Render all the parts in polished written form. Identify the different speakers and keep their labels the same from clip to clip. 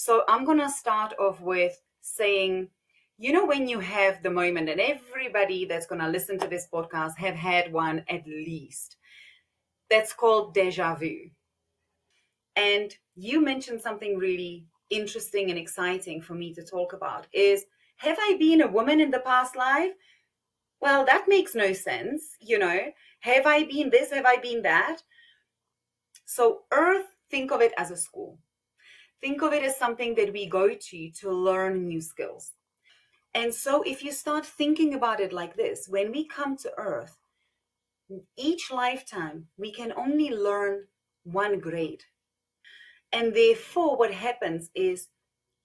Speaker 1: So I'm going to start off with saying, when you have the moment, and everybody that's going to listen to this podcast have had one at least, that's called deja vu. And you mentioned something really interesting and exciting for me to talk about is, have I been a woman in the past life? Well, that makes no sense. Have I been this? Have I been that? So Earth, think of it as a school. Think of it as something that we go to learn new skills. And so if you start thinking about it like this, when we come to Earth, each lifetime, we can only learn one grade. And therefore, what happens is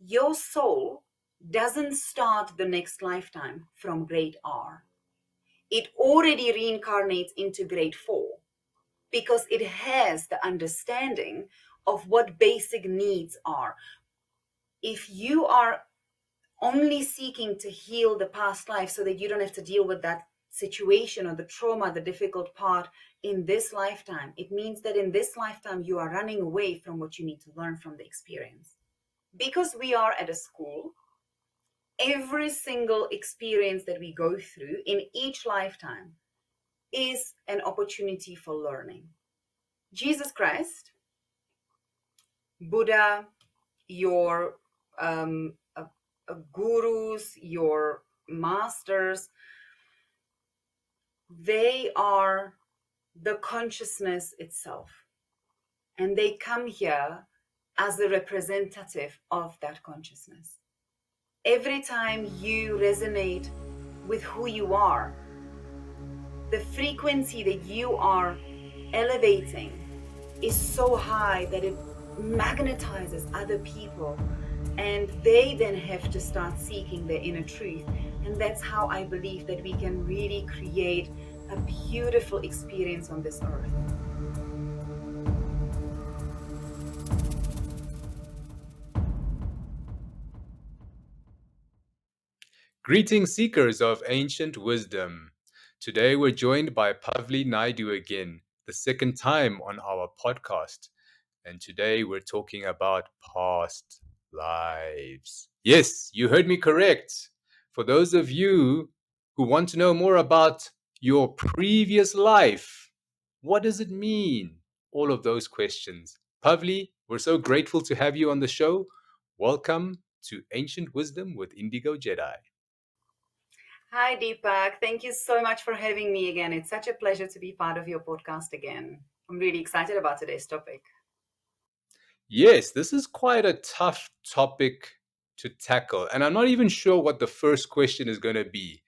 Speaker 1: your soul doesn't start the next lifetime from grade R. It already reincarnates into grade 4 because it has the understanding of what basic needs are. If you are only seeking to heal the past life so that you don't have to deal with that situation or the trauma, the difficult part in this lifetime, it means that in this lifetime you are running away from what you need to learn from the experience. Because we are at a school, every single experience that we go through in each lifetime is an opportunity for learning. Jesus Christ, Buddha, your gurus, your masters, they are the consciousness itself. And they come here as a representative of that consciousness. Every time you resonate with who you are, the frequency that you are elevating is so high that it magnetizes other people, and they then have to start seeking their inner truth. And that's how I believe that we can really create a beautiful experience on this earth.
Speaker 2: Greetings, seekers of ancient wisdom. Today we're joined by Pavli naidoo again, the second time on our podcast. And today we're talking about past lives. Yes, you heard me correct. For those of you who want to know more about your previous life, what does it mean? All of those questions. Pavli, we're so grateful to have you on the show. Welcome to Ancient Wisdom with Indigo Jedi.
Speaker 1: Hi, Deepak. Thank you so much for having me again. It's such a pleasure to be part of your podcast again. I'm really excited about today's topic.
Speaker 2: Yes, this is quite a tough topic to tackle, and I'm not even sure what the first question is going to be.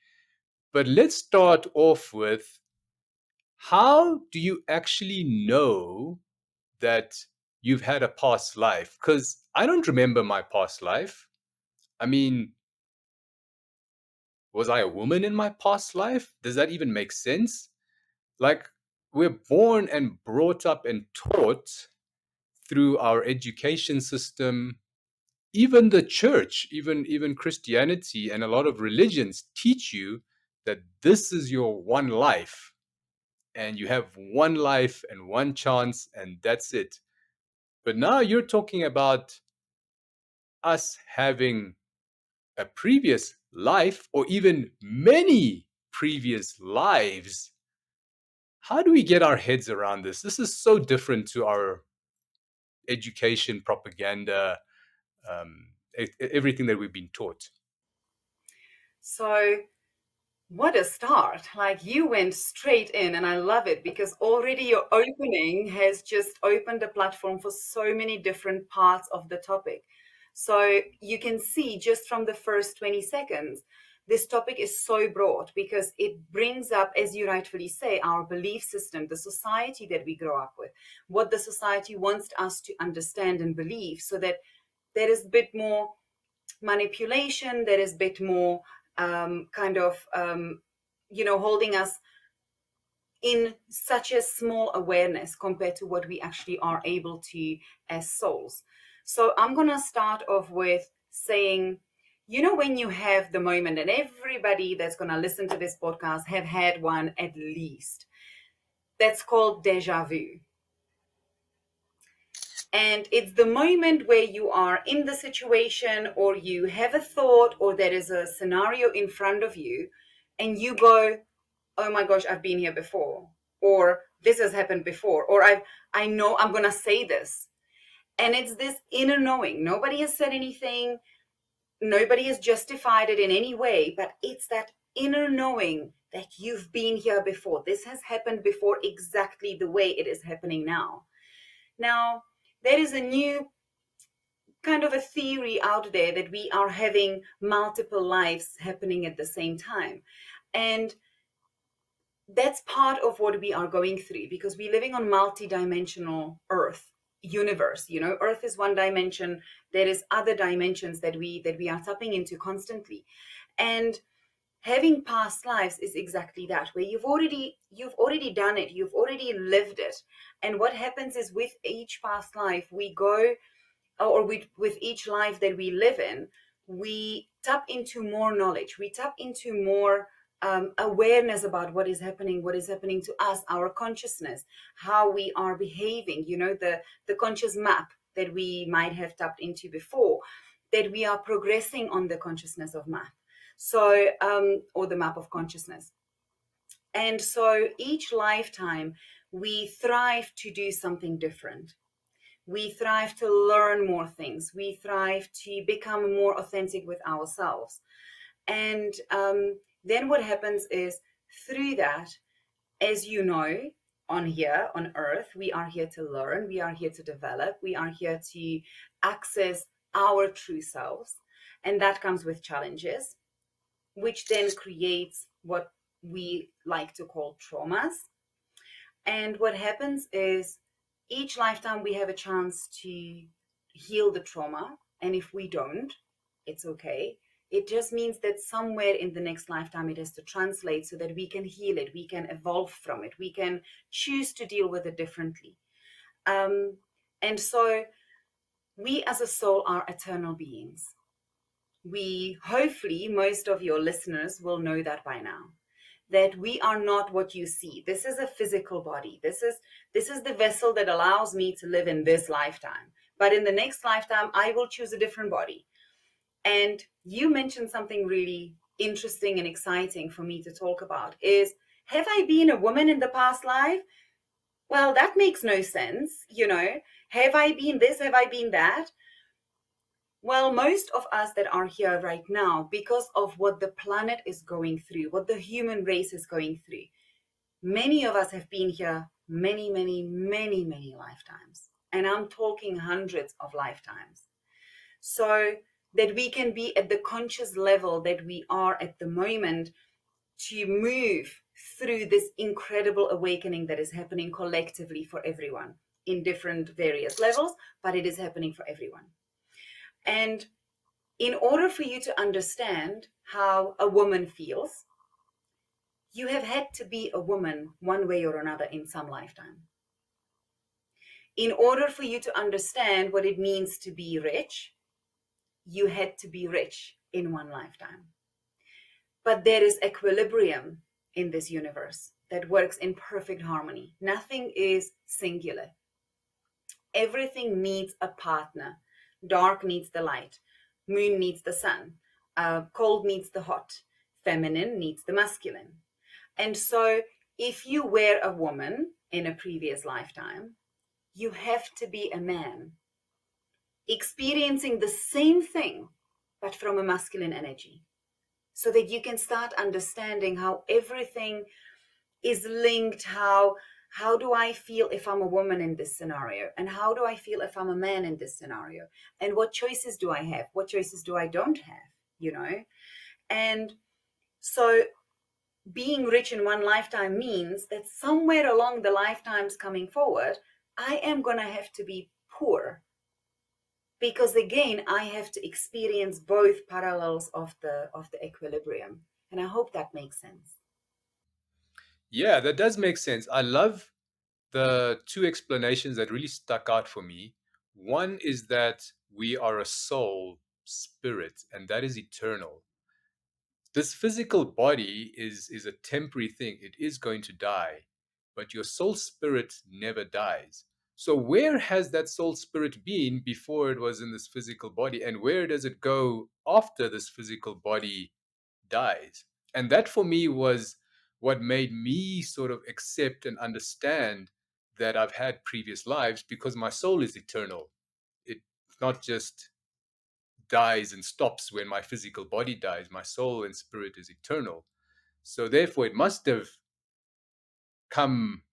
Speaker 2: But let's start off with, how do you actually know that you've had a past life? Because I don't remember my past life. I mean, was I a woman in my past life? Does that even make sense? Like, we're born and brought up and taught through our education system. Even the church, even Christianity and a lot of religions teach you that this is your one life, and you have one life and one chance, and that's it. But now you're talking about us having a previous life, or even many previous lives. How do we get our heads around this? This is so different to our education, propaganda, everything that we've been taught.
Speaker 1: So, what a start. Like, you went straight in, and I love it because already your opening has just opened a platform for so many different parts of the topic. So, you can see just from the first 20 seconds, this topic is so broad because it brings up, as you rightfully say, our belief system, the society that we grow up with, what the society wants us to understand and believe, so that there is a bit more manipulation, there is a bit more holding us in such a small awareness compared to what we actually are able to as souls. So I'm going to start off with saying, when you have the moment, and everybody that's going to listen to this podcast have had one at least, that's called deja vu. And it's the moment where you are in the situation, or you have a thought, or there is a scenario in front of you, and you go, oh my gosh, I've been here before, or this has happened before, or I know I'm gonna say this. And it's this inner knowing. Nobody has said anything, nobody has justified it in any way, but it's that inner knowing that you've been here before. This has happened before, exactly the way it is happening now. Now, there is a new kind of a theory out there that we are having multiple lives happening at the same time. And that's part of what we are going through, because we're living on multi-dimensional earth universe. Earth is one dimension. There is other dimensions that we are tapping into constantly. And having past lives is exactly that, where you've already done it, you've already lived it. And what happens is, with each past life we go, or with each life that we live in, we tap into more knowledge, we tap into more awareness about what is happening to us, our consciousness, how we are behaving, the conscious map that we might have tapped into before, that we are progressing on the consciousness of map. So or the map of consciousness. And so each lifetime we thrive to do something different. We thrive to learn more things. We thrive to become more authentic with ourselves. And then what happens is, through that, as you know, on here on earth, we are here to learn, we are here to develop, we are here to access our true selves. And that comes with challenges, which then creates what we like to call traumas. And what happens is, each lifetime we have a chance to heal the trauma. And if we don't, it's okay. It just means that somewhere in the next lifetime it has to translate, so that we can heal it, we can evolve from it, we can choose to deal with it differently. And so we as a soul are eternal beings. We, hopefully, most of your listeners will know that by now, that we are not what you see. This is a physical body. This is the vessel that allows me to live in this lifetime. But in the next lifetime, I will choose a different body. And you mentioned something really interesting and exciting for me to talk about is, have I been a woman in the past life? Well, that makes no sense. Have I been this? Have I been that? Well, most of us that are here right now, because of what the planet is going through, what the human race is going through, many of us have been here many, many, many, many lifetimes. And I'm talking hundreds of lifetimes. So that we can be at the conscious level that we are at the moment, to move through this incredible awakening that is happening collectively for everyone in different various levels, but it is happening for everyone. And in order for you to understand how a woman feels, you have had to be a woman one way or another in some lifetime. In order for you to understand what it means to be rich, you had to be rich in one lifetime. But there is equilibrium in this universe that works in perfect harmony. Nothing is singular. Everything needs a partner. Dark needs the light. Moon needs the sun. Cold needs the hot. Feminine needs the masculine. And so if you were a woman in a previous lifetime, you have to be a man experiencing the same thing, but from a masculine energy, so that you can start understanding how everything is linked. How do I feel if I'm a woman in this scenario? And how do I feel if I'm a man in this scenario? And what choices do I have? What choices do I don't have? And so being rich in one lifetime means that somewhere along the lifetimes coming forward, I am going to have to be poor, because again, I have to experience both parallels of the equilibrium. And I hope that makes sense.
Speaker 2: Yeah, that does make sense. I love the two explanations that really stuck out for me. One is that we are a soul spirit, and that is eternal. This physical body is a temporary thing. It is going to die, but your soul spirit never dies. So where has that soul spirit been before it was in this physical body, and where does it go after this physical body dies? And that for me was what made me sort of accept and understand that I've had previous lives, because my soul is eternal. It not just dies and stops when my physical body dies. My soul and spirit is eternal. So therefore, it must have come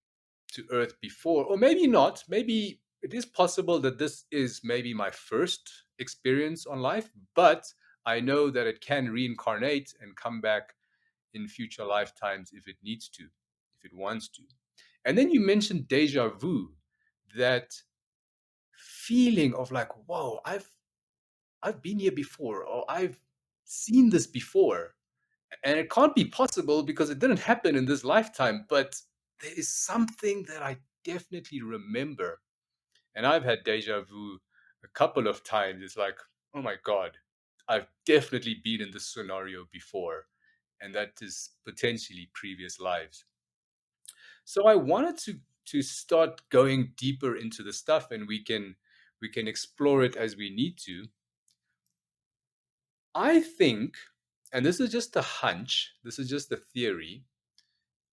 Speaker 2: to Earth before, or maybe not. Maybe it is possible that this is maybe my first experience on life, but I know that it can reincarnate and come back in future lifetimes if it needs to, if it wants to. And then you mentioned deja vu, that feeling of like, whoa, I've been here before, or I've seen this before. And it can't be possible because it didn't happen in this lifetime, but there is something that I definitely remember. And I've had deja vu a couple of times. It's like, oh my God, I've definitely been in this scenario before. And that is potentially previous lives. So I wanted to start going deeper into the stuff, and we can explore it as we need to. I think, and this is just a hunch, this is just a theory.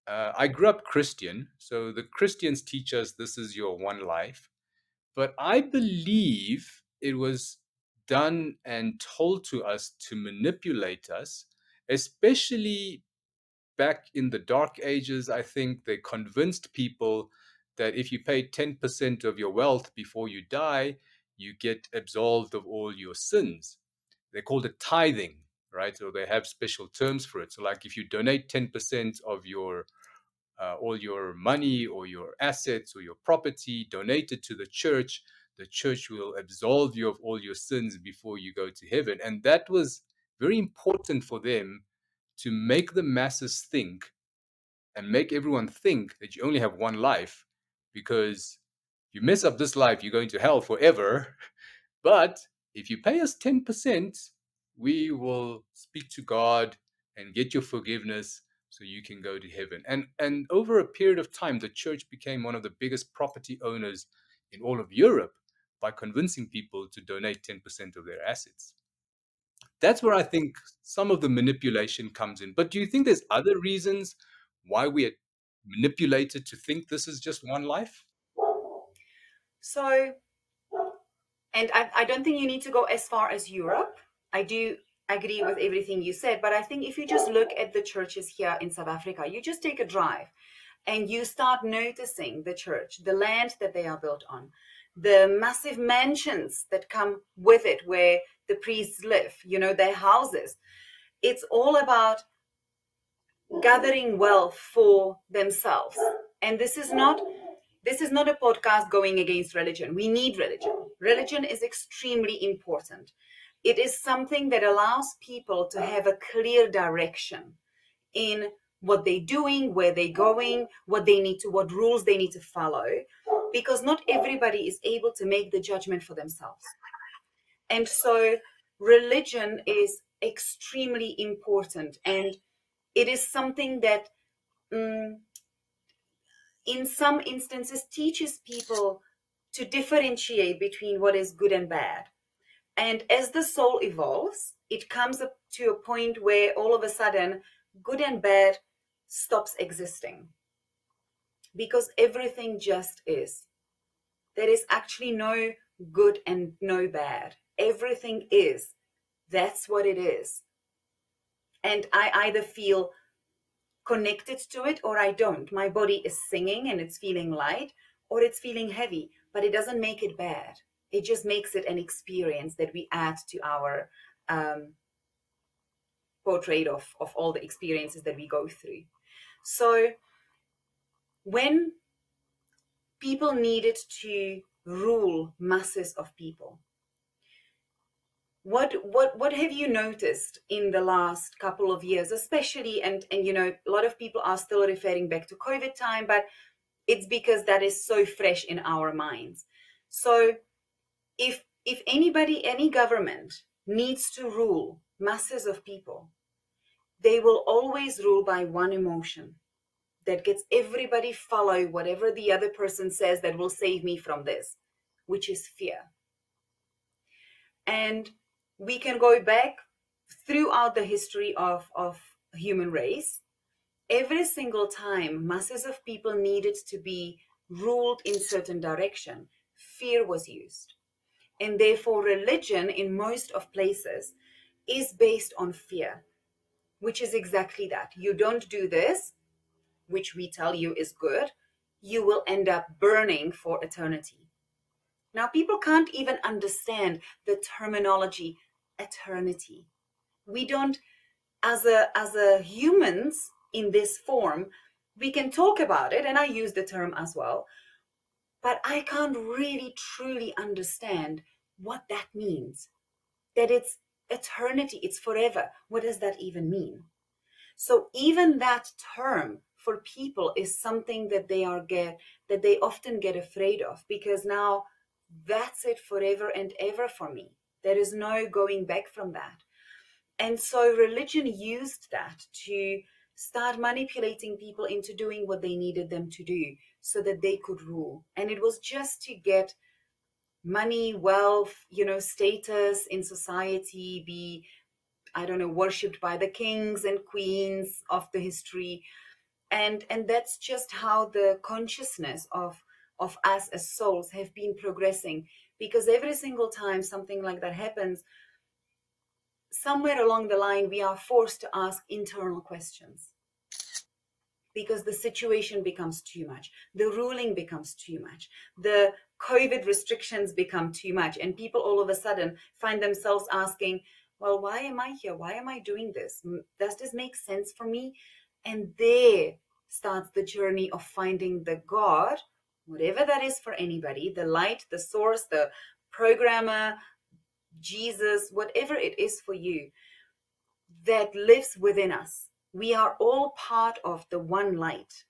Speaker 2: I grew up Christian, so the Christians teach us this is your one life. But I believe it was done and told to us to manipulate us, especially back in the Dark Ages. I think they convinced people that if you pay 10% of your wealth before you die, you get absolved of all your sins. They called it tithing, right? So they have special terms for it. So, like if you donate 10% of your all your money or your assets or your property donated to the church will absolve you of all your sins before you go to heaven. And that was very important for them, to make the masses think and make everyone think that you only have one life, because if you mess up this life, you're going to hell forever. But if you pay us 10%, we will speak to God and get your forgiveness so you can go to heaven. And over a period of time, the church became one of the biggest property owners in all of Europe by convincing people to donate 10% of their assets. That's where I think some of the manipulation comes in. But do you think there's other reasons why we are manipulated to think this is just one life?
Speaker 1: So, and I don't think you need to go as far as Europe. I do agree with everything you said, but I think if you just look at the churches here in South Africa, you just take a drive and you start noticing the church, the land that they are built on, the massive mansions that come with it where the priests live, their houses. It's all about gathering wealth for themselves. And this is not a podcast going against religion. We need religion. Religion is extremely important. It is something that allows people to have a clear direction in what they're doing, where they're going, what rules they need to follow, because not everybody is able to make the judgment for themselves. And so religion is extremely important, and it is something that in some instances teaches people to differentiate between what is good and bad. And as the soul evolves, it comes up to a point where all of a sudden good and bad stops existing, because everything just is. There is actually no good and no bad. Everything is. That's what it is. And I either feel connected to it or I don't. My body is singing and it's feeling light, or it's feeling heavy, but it doesn't make it bad. It just makes it an experience that we add to our portrait of all the experiences that we go through. So when people needed to rule masses of people, what have you noticed in the last couple of years, especially, and a lot of people are still referring back to COVID time, but it's because that is so fresh in our minds. So if anybody, any government needs to rule masses of people, they will always rule by one emotion. that gets everybody follow whatever the other person says that will save me from this, which is fear. And we can go back throughout the history of human race. Every single time masses of people needed to be ruled in certain direction, fear was used. And therefore religion in most of places is based on fear, which is exactly that. You don't do this, which we tell you is good, you will end up burning for eternity. Now, people can't even understand the terminology eternity. We don't, as a humans in this form, we can talk about it, and I use the term as well, but I can't really truly understand what that means. That it's eternity, it's forever. What does that even mean? So even that term for people is something that they often get afraid of, because now that's it forever and ever for me. There is no going back from that. And so religion used that to start manipulating people into doing what they needed them to do so that they could rule. And it was just to get money, wealth, status in society, be, I don't know, worshipped by the kings and queens of the history. And that's just how the consciousness of us as souls have been progressing, because every single time something like that happens, somewhere along the line we are forced to ask internal questions, because the situation becomes too much, the ruling becomes too much, the COVID restrictions become too much, and people all of a sudden find themselves asking, well, why am I here? Why am I doing this? Does this make sense for me? And there starts the journey of finding the God, whatever that is for anybody, the light, the source, the programmer, Jesus, whatever it is for you, that lives within us. We are all part of the one light.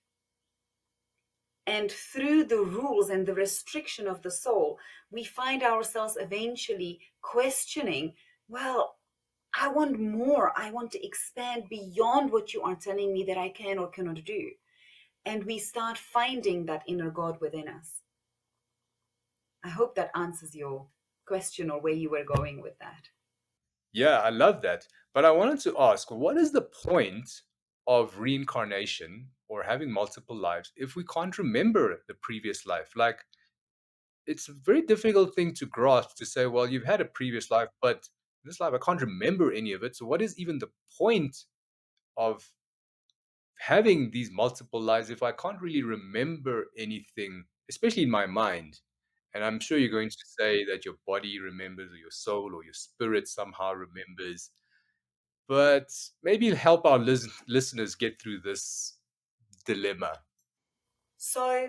Speaker 1: And through the rules and the restriction of the soul, we find ourselves eventually questioning, well, I want more. I want to expand beyond what you are telling me that I can or cannot do. And we start finding that inner God within us. I hope that answers your question or where you were going with that.
Speaker 2: Yeah, I love that. But I wanted to ask, what is the point of reincarnation or having multiple lives if we can't remember the previous life? Like, it's a very difficult thing to grasp to say, well, you've had a previous life, but this life, I can't remember any of it. So, what is even the point of having these multiple lives if I can't really remember anything, especially in my mind? And I'm sure you're going to say that your body remembers, or your soul, or your spirit somehow remembers. But maybe help our listeners get through this dilemma.
Speaker 1: So,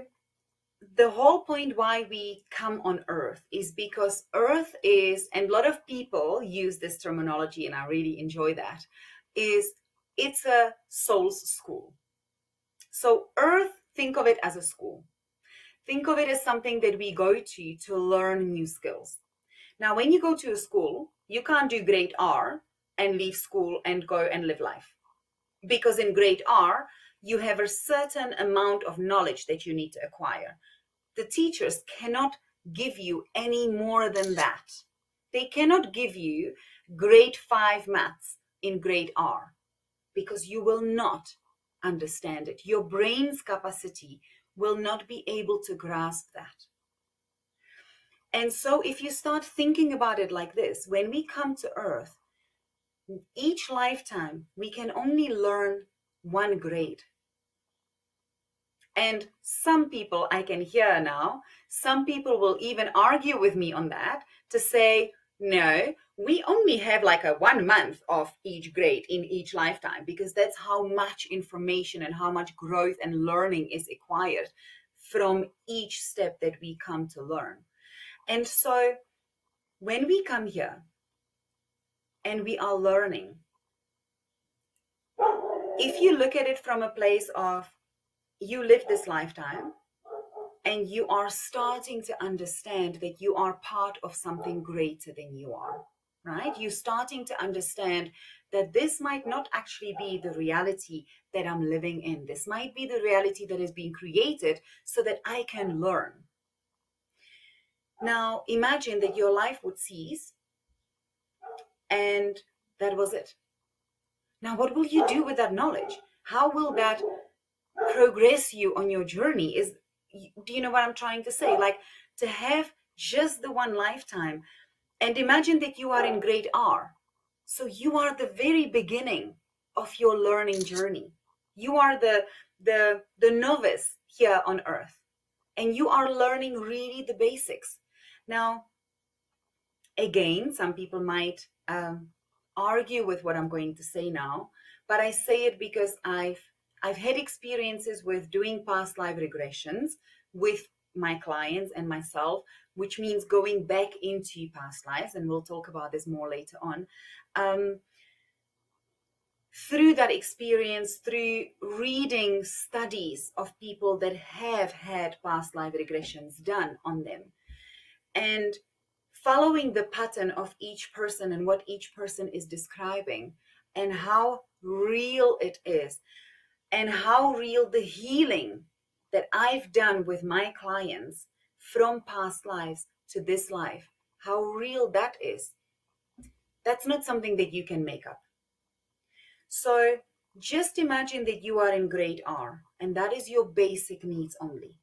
Speaker 1: the whole point why we come on earth is because earth is, and a lot of people use this terminology and I really enjoy that, is it's a soul's school. So earth, think of it as a school. Think of it as something that we go to learn new skills. Now when you go to a school, you can't do grade R and leave school and go and live life, because in grade R you have a certain amount of knowledge that you need to acquire. The teachers cannot give you any more than that. They cannot give you grade 5 maths in grade R, because you will not understand it. Your brain's capacity will not be able to grasp that. And so if you start thinking about it like this, when we come to earth, each lifetime we can only learn one grade. And some people, I can hear now, some people will even argue with me on that to say, no, we only have like a 1 month of each grade in each lifetime, because that's how much information and how much growth and learning is acquired from each step that we come to learn. And so when we come here and we are learning, if you look at it from a place of you live this lifetime, and you are starting to understand that you are part of something greater than you are. right? You're starting to understand that this might not actually be the reality that I'm living in. This might be the reality that is being created so that I can learn. Now, imagine that your life would cease and that was it. Now, what will you do with that knowledge? How will that progress you on your journey? Do you know what I'm trying to say? Like, to have just the one lifetime, and imagine that you are in grade R. So you are the very beginning of your learning journey. You are the novice here on earth, and you are learning really the basics. Now, again, some people might argue with what I'm going to say now, but I say it because I've had experiences with doing past life regressions with my clients and myself, which means going back into past lives, and we'll talk about this more later on. Through that experience, through reading studies of people that have had past life regressions done on them, and following the pattern of each person and what each person is describing, and how real it is, and how real the healing that I've done with my clients from past lives to this life, how real that is. That's not something that you can make up. So just imagine that you are in grade R, and that is your basic needs only.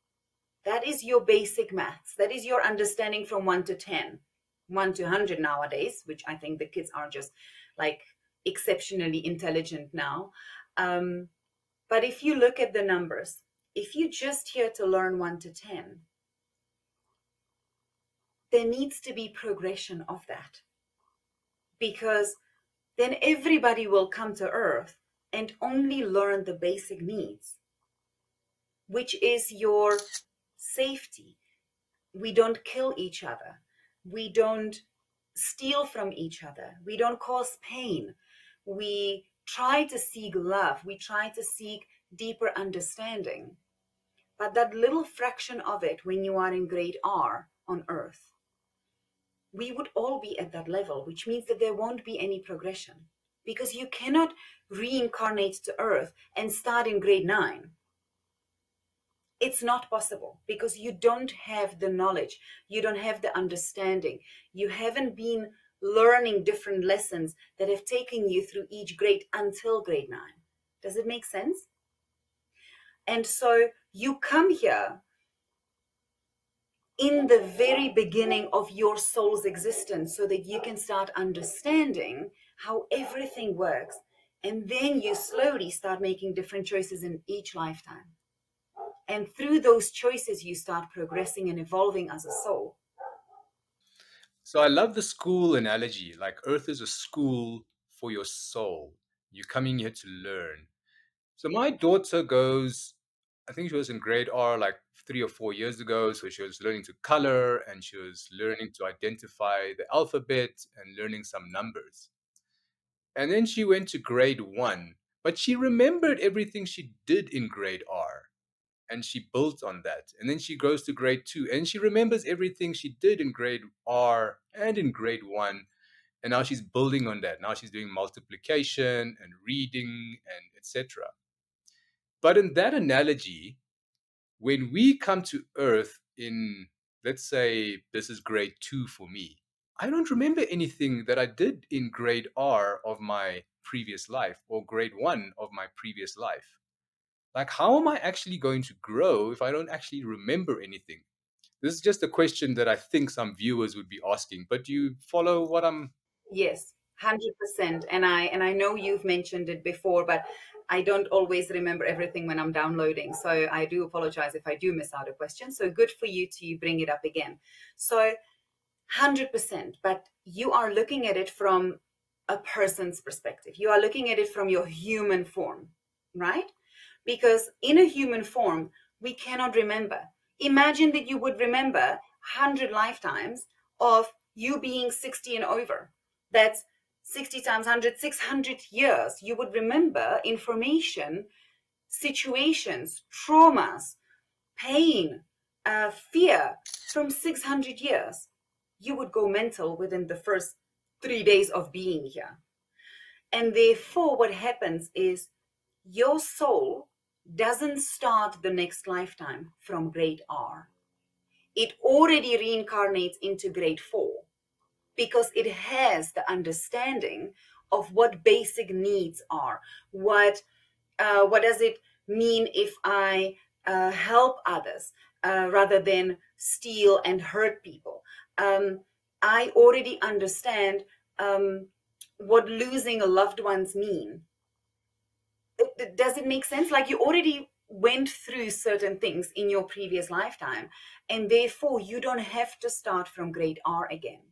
Speaker 1: That is your basic maths. That is your understanding from 1 to 10, 1 to 100 nowadays, which I think the kids are just like exceptionally intelligent now. But if you look at the numbers, if you just here to learn 1 to 10, there needs to be progression of that, because then everybody will come to earth and only learn the basic needs, which is your safety. We don't kill each other. We don't steal from each other. We don't cause pain. We try to seek love. We try to seek deeper understanding. But that little fraction of it, when you are in grade R on earth, we would all be at that level, which means that there won't be any progression, because you cannot reincarnate to earth and start in grade 9. It's not possible, because you don't have the knowledge, you don't have the understanding, you haven't been learning different lessons that have taken you through each grade until grade 9. Does it make sense? And so you come here in the very beginning of your soul's existence so that you can start understanding how everything works, and then you slowly start making different choices in each lifetime. And through those choices, you start progressing and evolving as a soul.
Speaker 2: So I love the school analogy. Like Earth is a school for your soul. You're coming here to learn. So my daughter goes, I think she was in grade R like 3 or 4 years ago. So she was learning to color and she was learning to identify the alphabet and learning some numbers. And then she went to grade 1, but she remembered everything she did in grade R and she built on that. And then she goes to grade 2 and she remembers everything she did in grade R and in grade 1. And now she's building on that. Now she's doing multiplication and reading and etc. But in that analogy, when we come to Earth in, let's say, this is grade 2 for me, I don't remember anything that I did in grade R of my previous life or grade 1 of my previous life. Like, how am I actually going to grow if I don't actually remember anything? This is just a question that I think some viewers would be asking, but do you follow what I'm?
Speaker 1: Yes, 100%. And I know you've mentioned it before, but I don't always remember everything when I'm downloading. So I do apologize if I do miss out a question. So good for you to bring it up again. So 100%, but you are looking at it from a person's perspective. You are looking at it from your human form, right? Because in a human form, we cannot remember. Imagine that you would remember 100 lifetimes of you being 60 and over. That's 60 times 100, 600 years. You would remember information, situations, traumas, pain, fear from 600 years. You would go mental within the first 3 days of being here. And therefore, what happens is your soul doesn't start the next lifetime from grade R. It already reincarnates into grade 4 because it has the understanding of what basic needs are. What does it mean if I help others rather than steal and hurt people? I already understand what losing a loved ones mean. Does it make sense? Like, you already went through certain things in your previous lifetime, and therefore you don't have to start from grade R again.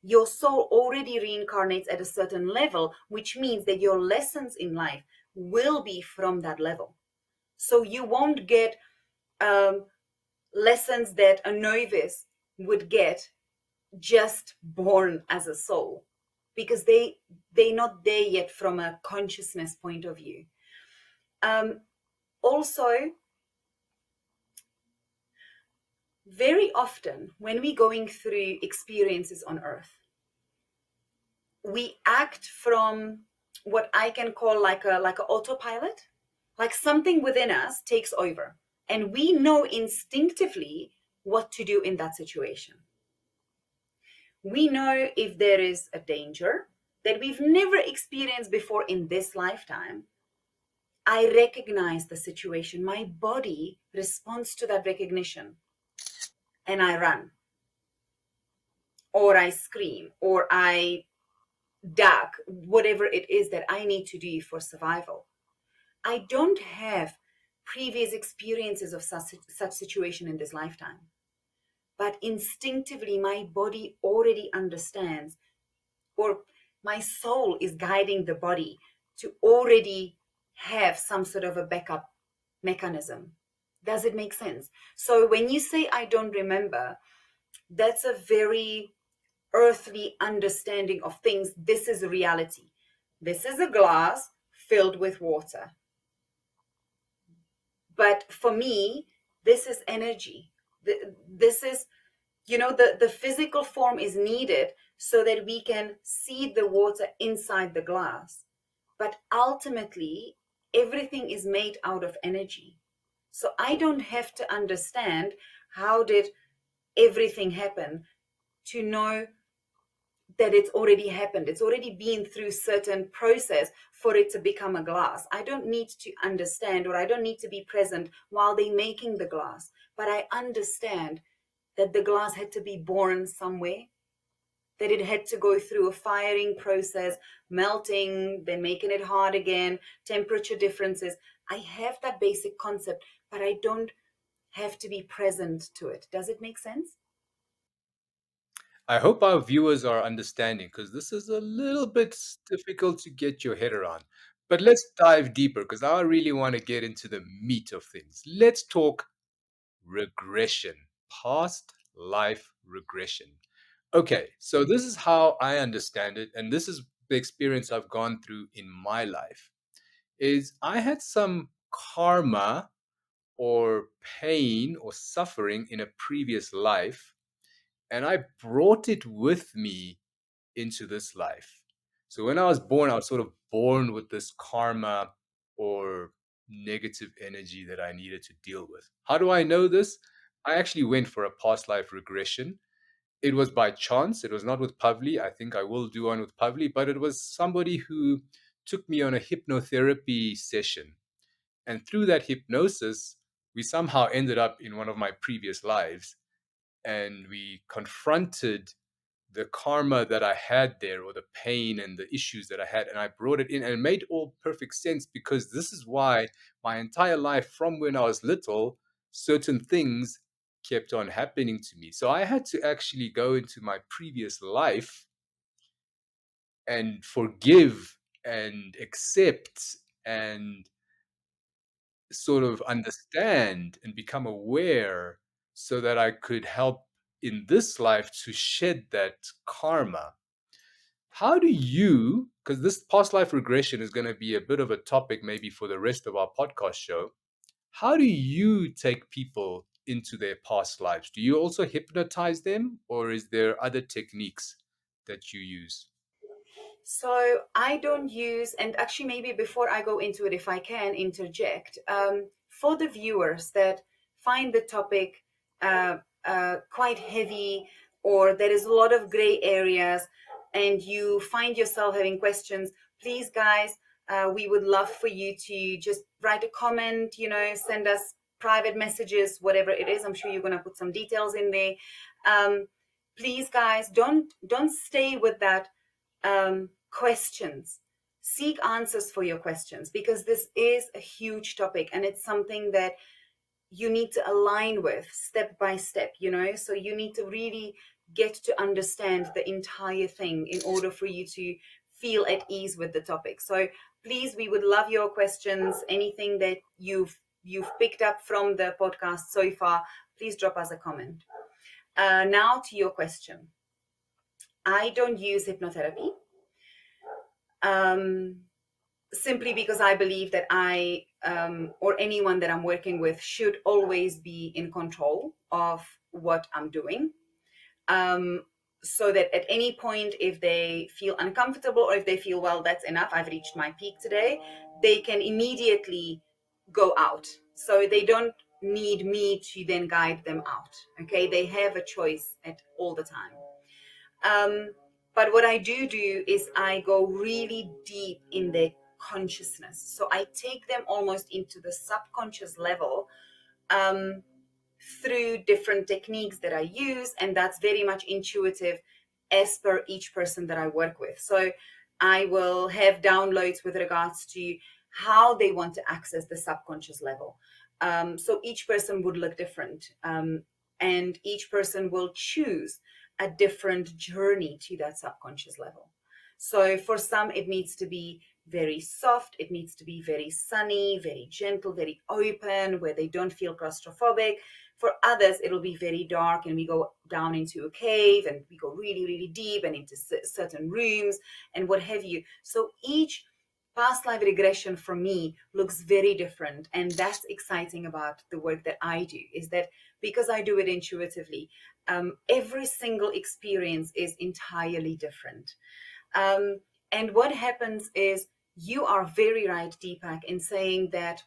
Speaker 1: Your soul already reincarnates at a certain level, which means that your lessons in life will be from that level. So you won't get um, lessons that a novice would get just born as a soul, because they're not there yet from a consciousness point of view. Also, very often when we're going through experiences on earth, we act from what I can call like a autopilot. Like, something within us takes over, and we know instinctively what to do in that situation. We know if there is a danger that we've never experienced before in this lifetime. I recognize the situation. My body responds to that recognition, and I run, or I scream, or I duck, whatever it is that I need to do for survival. I don't have previous experiences of such situation in this lifetime, but instinctively my body already understands, or my soul is guiding the body to already have some sort of a backup mechanism. Does it make sense? So when you say I don't remember, that's a very earthly understanding of things. This is reality. This is a glass filled with water. But for me, this is energy. This is, the physical form is needed so that we can see the water inside the glass. But ultimately, everything is made out of energy. So I don't have to understand how did everything happen to know that it's already happened. It's already been through certain process for it to become a glass. I don't need to understand, or I don't need to be present while they're making the glass, but I understand that the glass had to be born somewhere, that it had to go through a firing process, melting, then making it hard again, temperature differences. I have that basic concept, but I don't have to be present to it. Does it make sense?
Speaker 2: I hope our viewers are understanding because this is a little bit difficult to get your head around. But let's dive deeper because I really want to get into the meat of things. Let's talk regression, past life regression. Okay, so this is how I understand it, and this is the experience I've gone through in my life. Is I had some karma or pain or suffering in a previous life, and I brought it with me into this life. So when I was born, I was sort of born with this karma or negative energy that I needed to deal with. How do I know this? I actually went for a past life regression. It was by chance. It was not with Pavli. I think I will do one with Pavli, but it was somebody who took me on a hypnotherapy session. And through that hypnosis, we somehow ended up in one of my previous lives, and we confronted the karma that I had there, or the pain and the issues that I had, and I brought it in, and it made all perfect sense because this is why my entire life, from when I was little, certain things kept on happening to me. So I had to actually go into my previous life and forgive and accept and sort of understand and become aware so that I could help in this life to shed that karma. How do you, because this past life regression is going to be a bit of a topic maybe for the rest of our podcast show, how do you take people into their past lives? Do you also hypnotize them, or is there other techniques that you use?
Speaker 1: So I don't use, and actually, maybe before I go into it, if I can interject, for the viewers that find the topic quite heavy, or there is a lot of gray areas, and you find yourself having questions, please, guys, we would love for you to just write a comment, send us private messages, whatever it is. I'm sure you're going to put some details in there. Please, guys, don't stay with that questions. Seek answers for your questions, because this is a huge topic and it's something that you need to align with step by step, so you need to really get to understand the entire thing in order for you to feel at ease with the topic. So please, we would love your questions. Anything that you've picked up from the podcast so far, please drop us a comment. Now to your question. I don't use hypnotherapy. um, Simply because I believe that I or anyone that I'm working with should always be in control of what I'm doing. Um, so that at any point, if they feel uncomfortable or if they feel, well, that's enough, I've reached my peak today, they can immediately go out. So they don't need me to then guide them out. Okay, they have a choice at all the time. Um, but what I do is I go really deep in their consciousness. So I take them almost into the subconscious level, um, through different techniques that I use. And that's very much intuitive as per each person that I work with. So I will have downloads with regards to how they want to access the subconscious level. So each person would look different. And each person will choose a different journey to that subconscious level. So for some, it needs to be very soft, it needs to be very sunny, very gentle, very open, where they don't feel claustrophobic. For others, it'll be very dark and we go down into a cave and we go really, really deep and into certain rooms and what have you. So each past life regression for me looks very different. And that's exciting about the work that I do, is that because I do it intuitively, every single experience is entirely different. Um, and what happens is, you are very right, Deepak, in saying that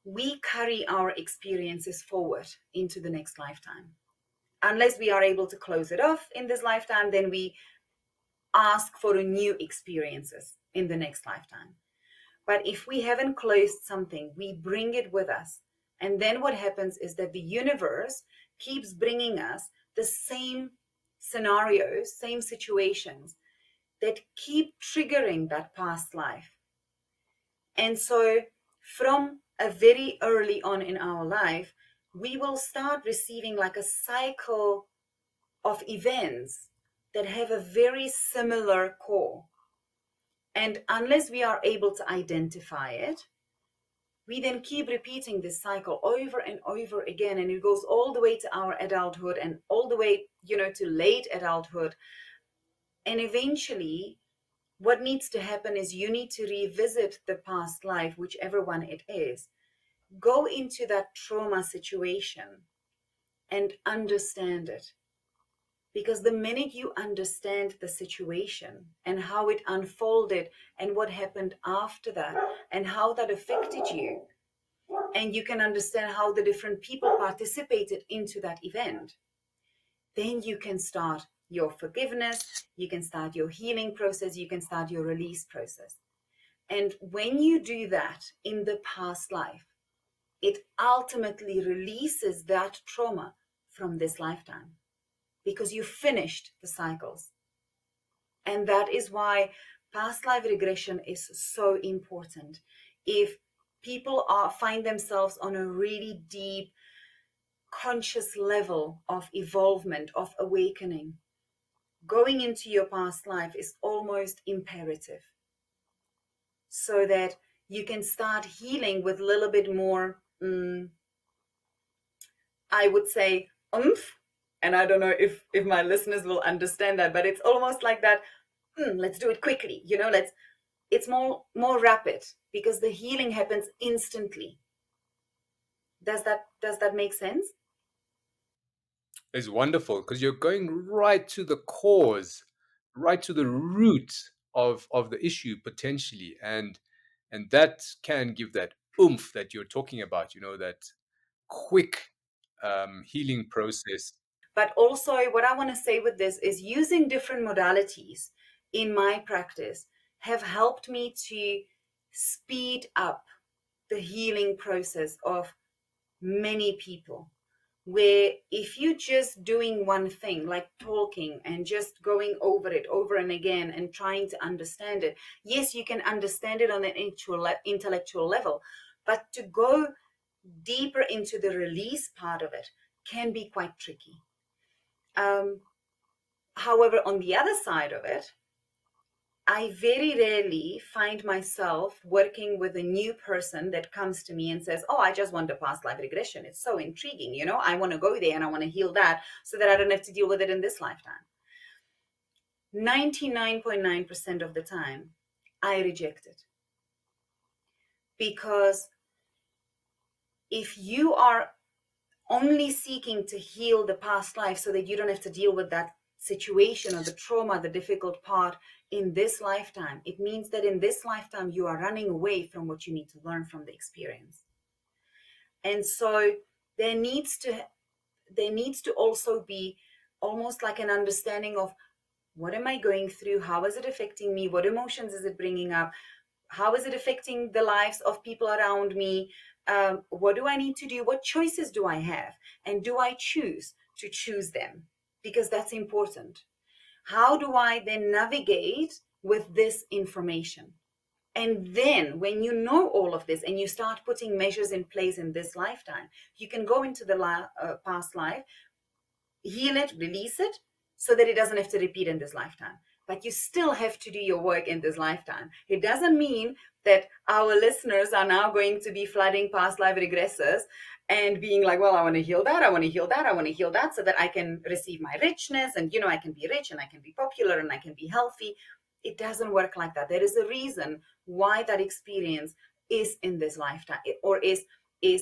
Speaker 1: we carry our experiences forward into the next lifetime. Unless we are able to close it off in this lifetime, then we ask for a new experiences in the next lifetime. But if we haven't closed something, we bring it with us. And then what happens is that the universe keeps bringing us the same scenarios, same situations that keep triggering that past life. And so from a very early on in our life, we will start receiving like a cycle of events that have a very similar core. And unless we are able to identify it, we then keep repeating this cycle over and over again. And it goes all the way to our adulthood and all the way, to late adulthood. And eventually, what needs to happen is you need to revisit the past life, whichever one it is, go into that trauma situation and understand it. Because the minute you understand the situation and how it unfolded and what happened after that and how that affected you, and you can understand how the different people participated into that event, then you can start your forgiveness, you can start your healing process, you can start your release process. And when you do that in the past life, it ultimately releases that trauma from this lifetime, because you finished the cycles. And that is why past life regression is so important. If people find themselves on a really deep conscious level of evolvement, of awakening, going into your past life is almost imperative, so that you can start healing with a little bit more, I would say, oomph. And I don't know if my listeners will understand that, but it's almost like that. Let's do it quickly. It's more rapid, because the healing happens instantly. Does that make sense?
Speaker 2: It's wonderful because you're going right to the cause, right to the root of the issue potentially, and that can give that oomph that you're talking about, that quick healing process.
Speaker 1: But also, what I want to say with this is using different modalities in my practice have helped me to speed up the healing process of many people. Where if you're just doing one thing, like talking and just going over it over and again and trying to understand it, yes, you can understand it on an intellectual level, but to go deeper into the release part of it can be quite tricky. Um, However, on the other side of it, I very rarely find myself working with a new person that comes to me and says, "Oh, I just want a past life regression. It's so intriguing. I want to go there and I want to heal that so that I don't have to deal with it in this lifetime." 99.9% of the time, I reject it. Because if you are only seeking to heal the past life so that you don't have to deal with that situation or the trauma, the difficult part in this lifetime, it means that in this lifetime you are running away from what you need to learn from the experience. And so there needs to there needs to also be almost like an understanding of, what am I going through? How is it affecting me? What emotions is it bringing up? How is it affecting the lives of people around me? What do I need to do? What choices do I have? And do I choose to choose them? Because that's important. How do I then navigate with this information? And then when you know all of this and you start putting measures in place in this lifetime, you can go into the past life, heal it, release it, so that it doesn't have to repeat in this lifetime. But you still have to do your work in this lifetime. It doesn't mean that our listeners are now going to be flooding past life regressors and being like, well, I want to heal that, I want to heal that, I want to heal that so that I can receive my richness and, I can be rich and I can be popular and I can be healthy. It doesn't work like that. There is a reason why that experience is in this lifetime or is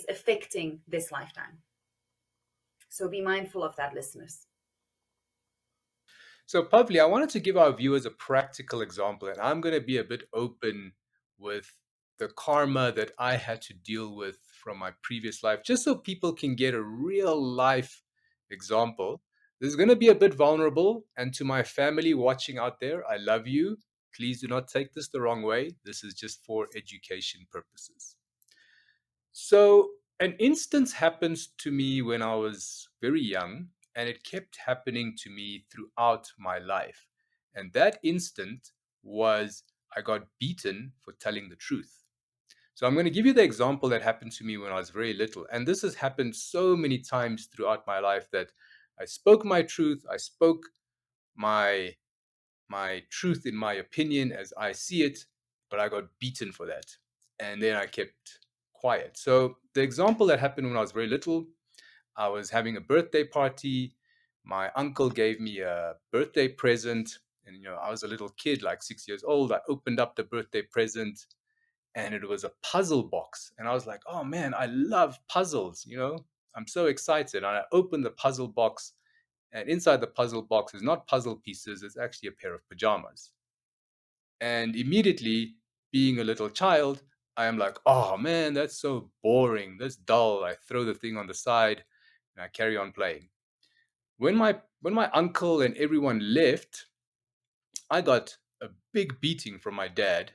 Speaker 1: affecting this lifetime. So be mindful of that, listeners.
Speaker 2: So, Pavli, I wanted to give our viewers a practical example, and I'm going to be a bit open with the karma that I had to deal with from my previous life, just so people can get a real life example. This is going to be a bit vulnerable, and to my family watching out there, I love you. Please do not take this the wrong way. This is just for education purposes. So, an instance happens to me when I was very young, and it kept happening to me throughout my life. And that instant was I got beaten for telling the truth. So, I'm going to give you the example that happened to me when I was very little. And this has happened so many times throughout my life that I spoke my truth, I spoke my truth in my opinion as I see it, but I got beaten for that. And then I kept quiet. So the example that happened when I was very little, I was having a birthday party. My uncle gave me a birthday present. And, I was a little kid, like 6 years old. I opened up the birthday present and it was a puzzle box. And I was like, oh man, I love puzzles, I'm so excited. And I opened the puzzle box, and inside the puzzle box is not puzzle pieces, it's actually a pair of pajamas. And immediately, being a little child, I am like, oh man, that's so boring. That's dull. I throw the thing on the side and I carry on playing. When my uncle and everyone left, I got a big beating from my dad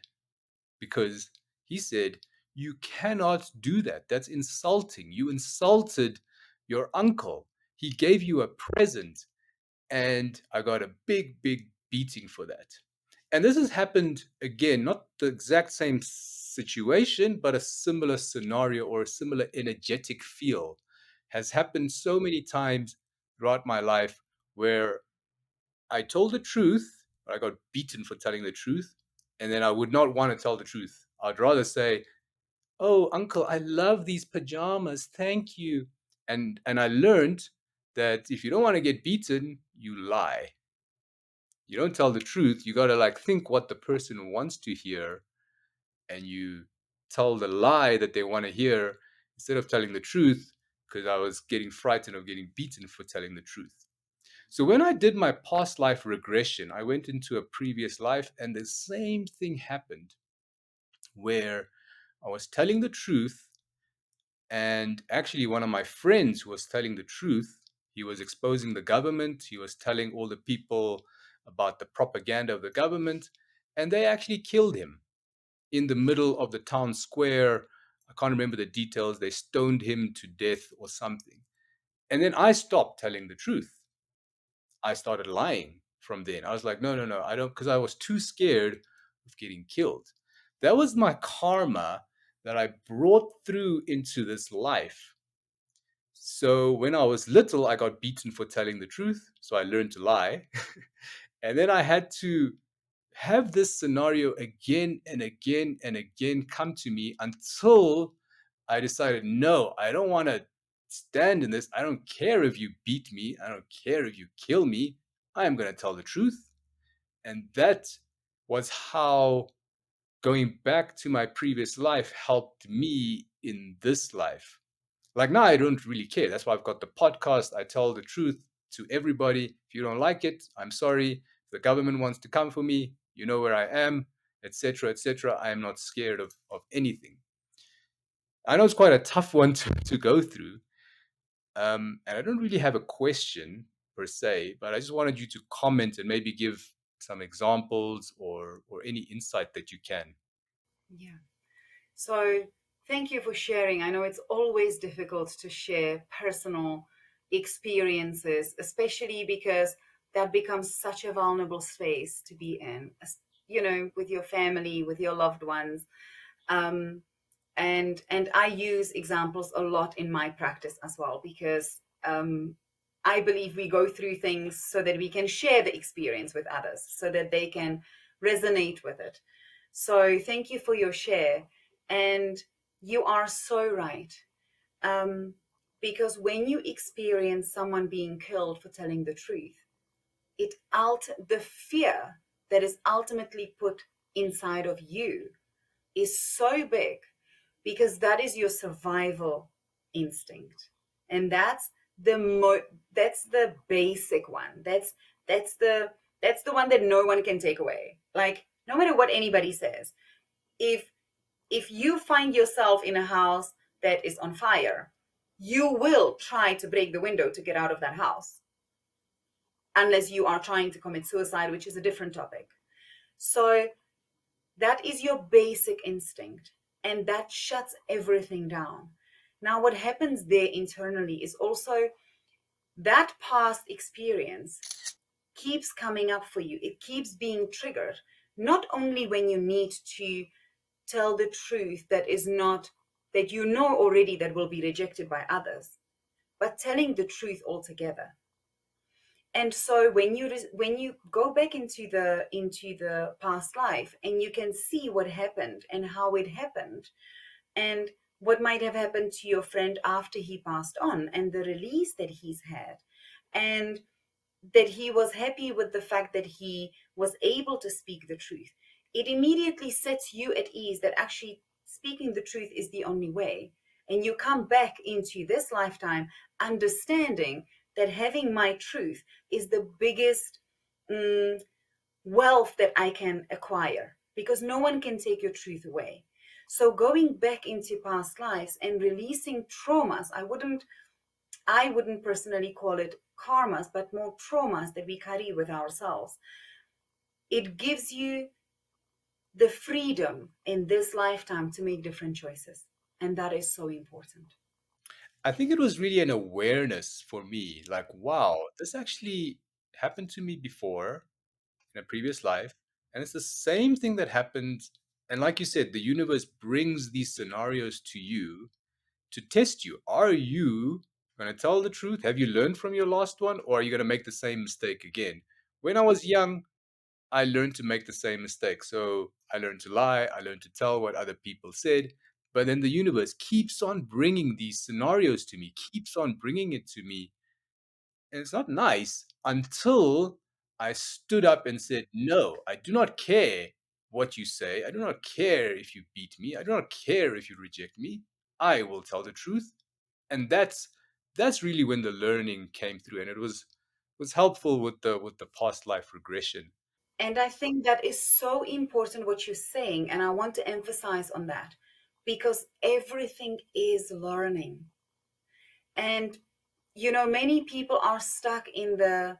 Speaker 2: because he said, "You cannot do that. That's insulting. You insulted your uncle. He gave you a present." And I got a big, big beating for that. And this has happened again, not the exact same situation, but a similar scenario or a similar energetic feel has happened so many times throughout my life where I told the truth, but I got beaten for telling the truth. And then I would not want to tell the truth. I'd rather say, "Oh, uncle, I love these pajamas. Thank you." And I learned that if you don't want to get beaten, you lie. You don't tell the truth. You got to think what the person wants to hear, and you tell the lie that they want to hear instead of telling the truth, because I was getting frightened of getting beaten for telling the truth. So when I did my past life regression, I went into a previous life and the same thing happened where I was telling the truth. And actually, one of my friends who was telling the truth, he was exposing the government. He was telling all the people about the propaganda of the government. And they actually killed him in the middle of the town square. I can't remember the details. They stoned him to death or something. And then I stopped telling the truth. I started lying from then. I was like, no, no, no, I don't, because I was too scared of getting killed. That was my karma that I brought through into this life. So when I was little, I got beaten for telling the truth. So I learned to lie. And then I had to have this scenario again and again and again come to me until I decided, no, I don't want to stand in this. I don't care if you beat me. I don't care if you kill me. I am going to tell the truth. And that was how going back to my previous life helped me in this life. Like now, I don't really care. That's why I've got the podcast. I tell the truth to everybody. If you don't like it, I'm sorry. If the government wants to come for me, you know where I am, etc., etc. I am not scared of anything. I know it's quite a tough one to go through. And I don't really have a question per se, but I just wanted you to comment and maybe give some examples or any insight that you can.
Speaker 1: Yeah. So thank you for sharing. I know it's always difficult to share personal experiences, especially because that becomes such a vulnerable space to be in, with your family, with your loved ones. Um, and I use examples a lot in my practice as well, because I believe we go through things so that we can share the experience with others, so that they can resonate with it. So thank you for your share. And you are so right. um, because when you experience someone being killed for telling the truth, the fear that is ultimately put inside of you is so big, because that is your survival instinct. And that's the basic one. That's the one that no one can take away. Like, no matter what anybody says, if you find yourself in a house that is on fire, you will try to break the window to get out of that house, unless you are trying to commit suicide, which is a different topic. So that is your basic instinct, and that shuts everything down. Now, what happens there internally is also that past experience keeps coming up for you. It keeps being triggered, not only when you need to tell the truth that is not, that you know already that will be rejected by others, but telling the truth altogether. And so when you go back into the past life, and you can see what happened and how it happened, and what might have happened to your friend after he passed on, and the release that he's had, and that he was happy with the fact that he was able to speak the truth, it immediately sets you at ease that actually speaking the truth is the only way. And you come back into this lifetime understanding that having my truth is the biggest mm, wealth that I can acquire, because no one can take your truth away. So going back into past lives and releasing traumas, I wouldn't personally call it karmas, but more traumas that we carry with ourselves. It gives you the freedom in this lifetime to make different choices. And that is so important.
Speaker 2: I think it was really an awareness for me, like, wow, this actually happened to me before in a previous life. And it's the same thing that happened. And like you said, the universe brings these scenarios to you to test you. Are you going to tell the truth? Have you learned from your last one? Or are you going to make the same mistake again? When I was young, I learned to make the same mistake. So I learned to lie. I learned to tell what other people said. But then the universe keeps on bringing these scenarios to me, keeps on bringing it to me. And it's not nice until I stood up and said, no, I do not care what you say. I do not care if you beat me. I do not care if you reject me. I will tell the truth. And that's really when the learning came through. And it was was helpful with the past life regression.
Speaker 1: And I think that is so important what you're saying. And I want to emphasize on that because everything is learning. And, many people are stuck in the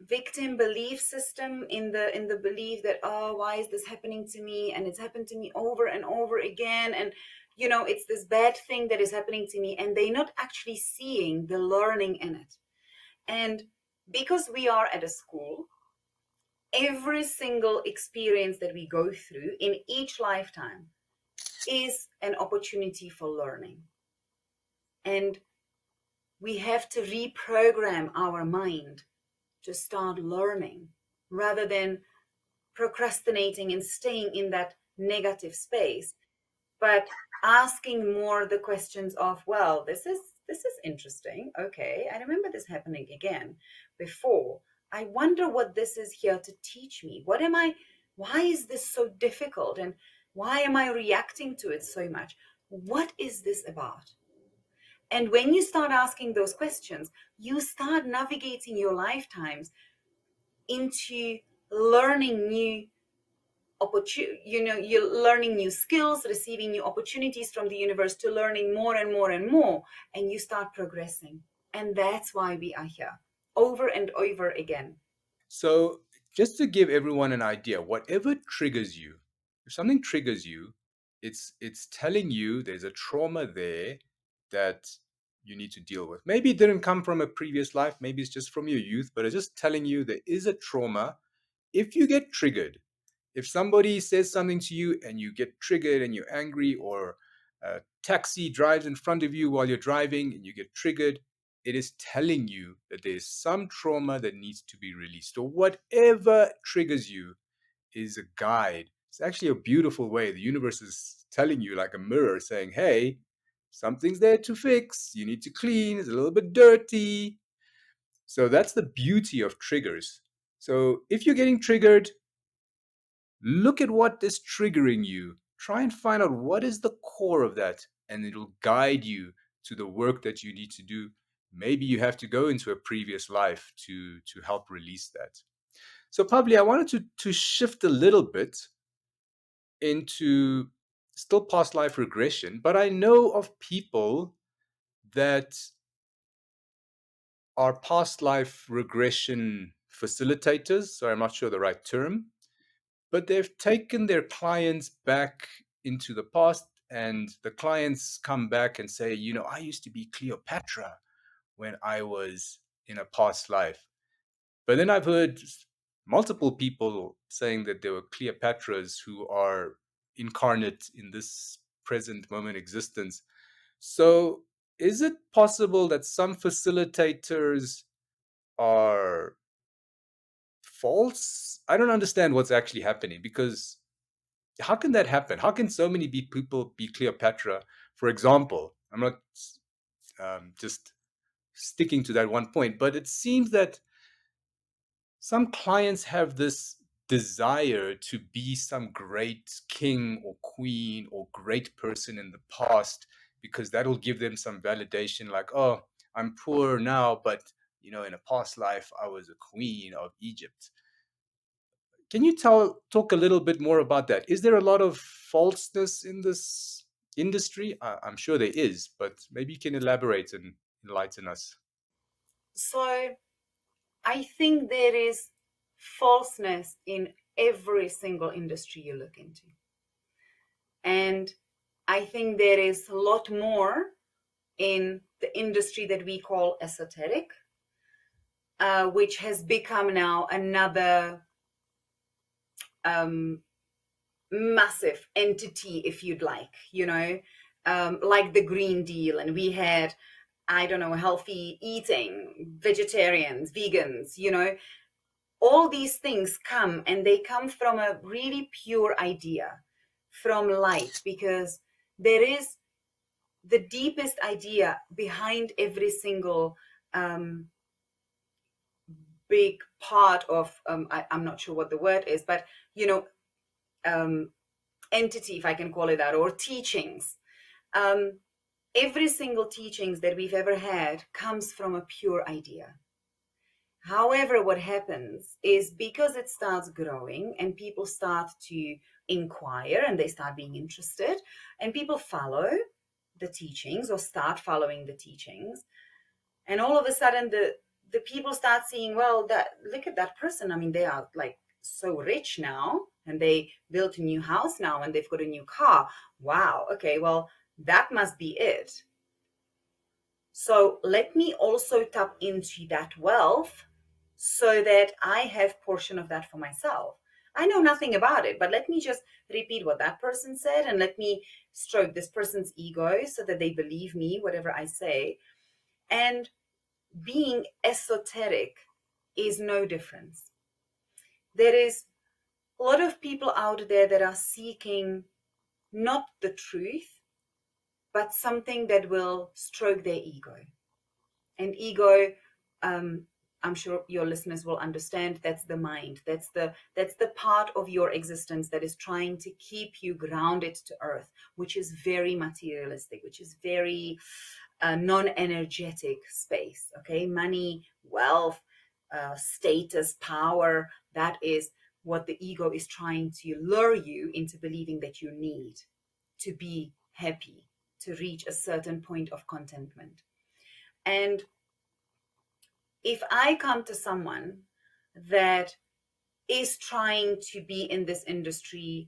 Speaker 1: victim belief system, in the belief that, oh, why is this happening to me, and it's happened to me over and over again, and it's this bad thing that is happening to me, and they're not actually seeing the learning in it. And because we are at a school, every single experience that we go through in each lifetime is an opportunity for learning. And we have to reprogram our mind to start learning rather than procrastinating and staying in that negative space, but asking more the questions of, well, this is interesting. Okay, I remember this happening again before. I wonder what this is here to teach me. Why is this so difficult, and why am I reacting to it so much? What is this about? And when you start asking those questions, you start navigating your lifetimes into learning new you're learning new skills, receiving new opportunities from the universe, to learning more and more and more, and you start progressing. And that's why we are here over and over again.
Speaker 2: So, just to give everyone an idea, whatever triggers you, if something triggers you, it's telling you there's a trauma there that you need to deal with. Maybe it didn't come from a previous life, maybe it's just from your youth, but it's just telling you there is a trauma. If you get triggered, if somebody says something to you and you get triggered and you're angry, or a taxi drives in front of you while you're driving and you get triggered, it is telling you that there's some trauma that needs to be released. Or whatever triggers you is a guide. It's actually a beautiful way. The universe is telling you, like a mirror, saying, hey, something's there to fix. You need to clean. It's a little bit dirty. So that's the beauty of triggers. So if you're getting triggered, look at what is triggering you. Try and find out what is the core of that, and it'll guide you to the work that you need to do. Maybe you have to go into a previous life to help release that. So, Pavli, I wanted to shift a little bit into still past life regression, but I know of people that are past life regression facilitators. So, I'm not sure the right term, but they've taken their clients back into the past, and the clients come back and say, I used to be Cleopatra when I was in a past life. But then I've heard multiple people saying that there were Cleopatras who are incarnate in this present moment existence. So is it possible that some facilitators are false? I don't understand what's actually happening, because how can that happen? How can so many people be Cleopatra? For example, I'm not just sticking to that one point, but it seems that some clients have this desire to be some great king or queen or great person in the past, because that'll give them some validation, like, oh, I'm poor now, but in a past life I was a queen of Egypt. Can you talk a little bit more about that? Is there a lot of falseness in this industry? I'm sure there is, but maybe you can elaborate and enlighten us.
Speaker 1: So I think there is falseness in every single industry you look into. And I think there is a lot more in the industry that we call esoteric, which has become now another um, massive entity, if you'd like the Green Deal. And we had, I don't know, healthy eating, vegetarians, vegans, all these things come, and they come from a really pure idea, from light, because there is the deepest idea behind every single big part of, I'm not sure what the word is, but, um, entity, if I can call it that, or teachings. Um, every single teachings that we've ever had comes from a pure idea. However, what happens is because it starts growing and people start to inquire and they start being interested and people follow the teachings or start following the teachings, and all of a sudden the people start seeing, well, that look at that person, I mean, they are like so rich now and they built a new house now and they've got a new car. Wow, okay, well, that must be it. So let me also tap into that wealth so that I have portion of that for myself. I know nothing about it, but let me just repeat what that person said and let me stroke this person's ego so that they believe me, whatever I say. And being esoteric is no difference. There is a lot of people out there that are seeking not the truth, but something that will stroke their ego. And ego, um, I'm sure your listeners will understand, that's the mind. That's the part of your existence that is trying to keep you grounded to earth, which is very materialistic, which is very non-energetic space. Okay, money, wealth, status, power, that is what the ego is trying to lure you into believing that you need to be happy, to reach a certain point of contentment. And if I come to someone that is trying to be in this industry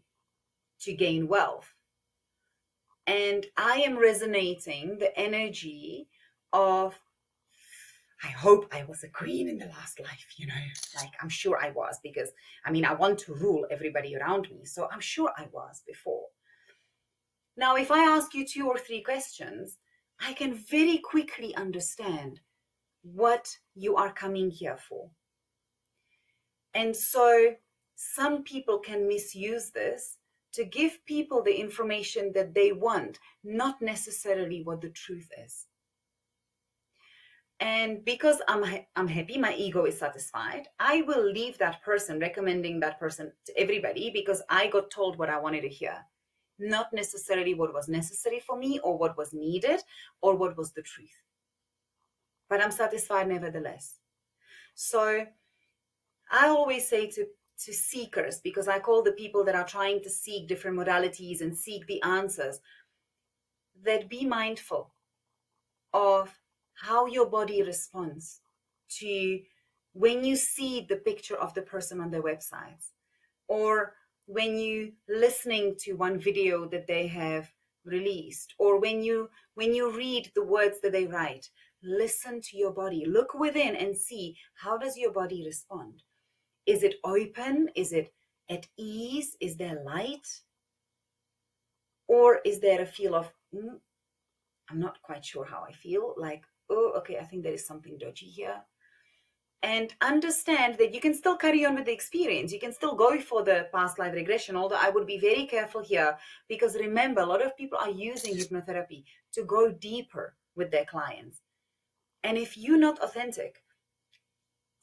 Speaker 1: to gain wealth, and I am resonating the energy of, I hope I was a queen in the last life, like I'm sure I was, because I mean, I want to rule everybody around me. So I'm sure I was before. Now, if I ask you 2 or 3 questions, I can very quickly understand what you are coming here for. And so some people can misuse this to give people the information that they want, not necessarily what the truth is. And because I'm happy, my ego is satisfied, I will leave that person, recommending that person to everybody because I got told what I wanted to hear, not necessarily what was necessary for me or what was needed or what was the truth. But I'm satisfied nevertheless. So I always say to seekers, because I call the people that are trying to seek different modalities and seek the answers, that be mindful of how your body responds to when you see the picture of the person on their websites, or when you listening to one video that they have released, or when you read the words that they write. Listen to your body, look within and see, how does your body respond? Is it open? Is it at ease? Is there light? Or is there a feel of, I'm not quite sure how I feel, like, oh, okay, I think there is something dodgy here. And understand that you can still carry on with the experience. You can still go for the past life regression, although I would be very careful here, because remember, a lot of people are using hypnotherapy to go deeper with their clients. And if you're not authentic,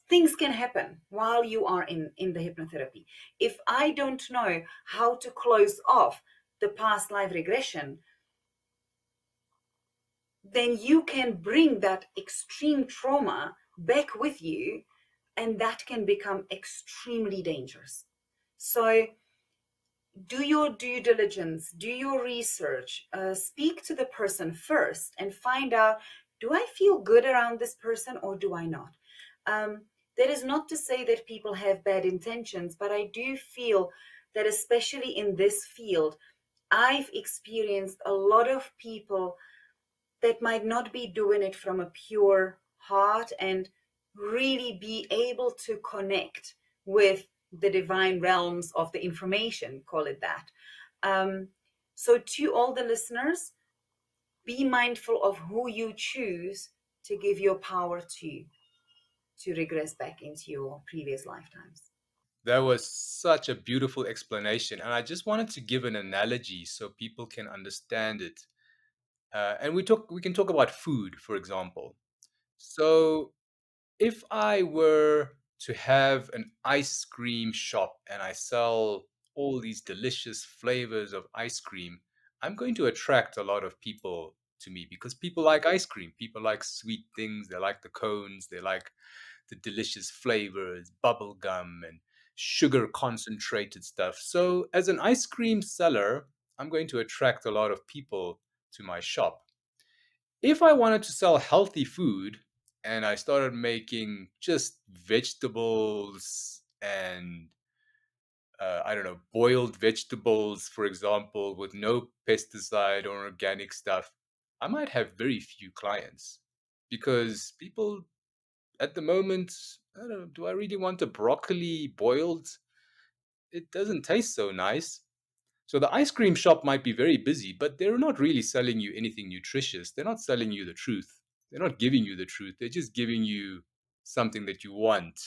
Speaker 1: things can happen while you are in the hypnotherapy. If I don't know how to close off the past life regression, then you can bring that extreme trauma back with you, and that can become extremely dangerous. So do your due diligence, do your research, speak to the person first and find out, do I feel good around this person or do I not? That is not to say that people have bad intentions, but I do feel that especially in this field, I've experienced a lot of people that might not be doing it from a pure heart and really be able to connect with the divine realms of the information, call it that. Um, so, to all the listeners, be mindful of who you choose to give your power to regress back into your previous lifetimes.
Speaker 2: That was such a beautiful explanation. And I just wanted to give an analogy so people can understand it. And we can talk about food, for example. So if I were to have an ice cream shop and I sell all these delicious flavors of ice cream, I'm going to attract a lot of people to me because people like ice cream. People like sweet things. They like the cones. They like the delicious flavors, bubble gum, and sugar concentrated stuff. So, as an ice cream seller, I'm going to attract a lot of people to my shop. If I wanted to sell healthy food and I started making just vegetables and I don't know, boiled vegetables, for example, with no pesticide or organic stuff, I might have very few clients because people at the moment, I don't know, do I really want a broccoli boiled? It doesn't taste so nice. So the ice cream shop might be very busy, but they're not really selling you anything nutritious. They're not selling you the truth. They're not giving you the truth. They're just giving you something that you want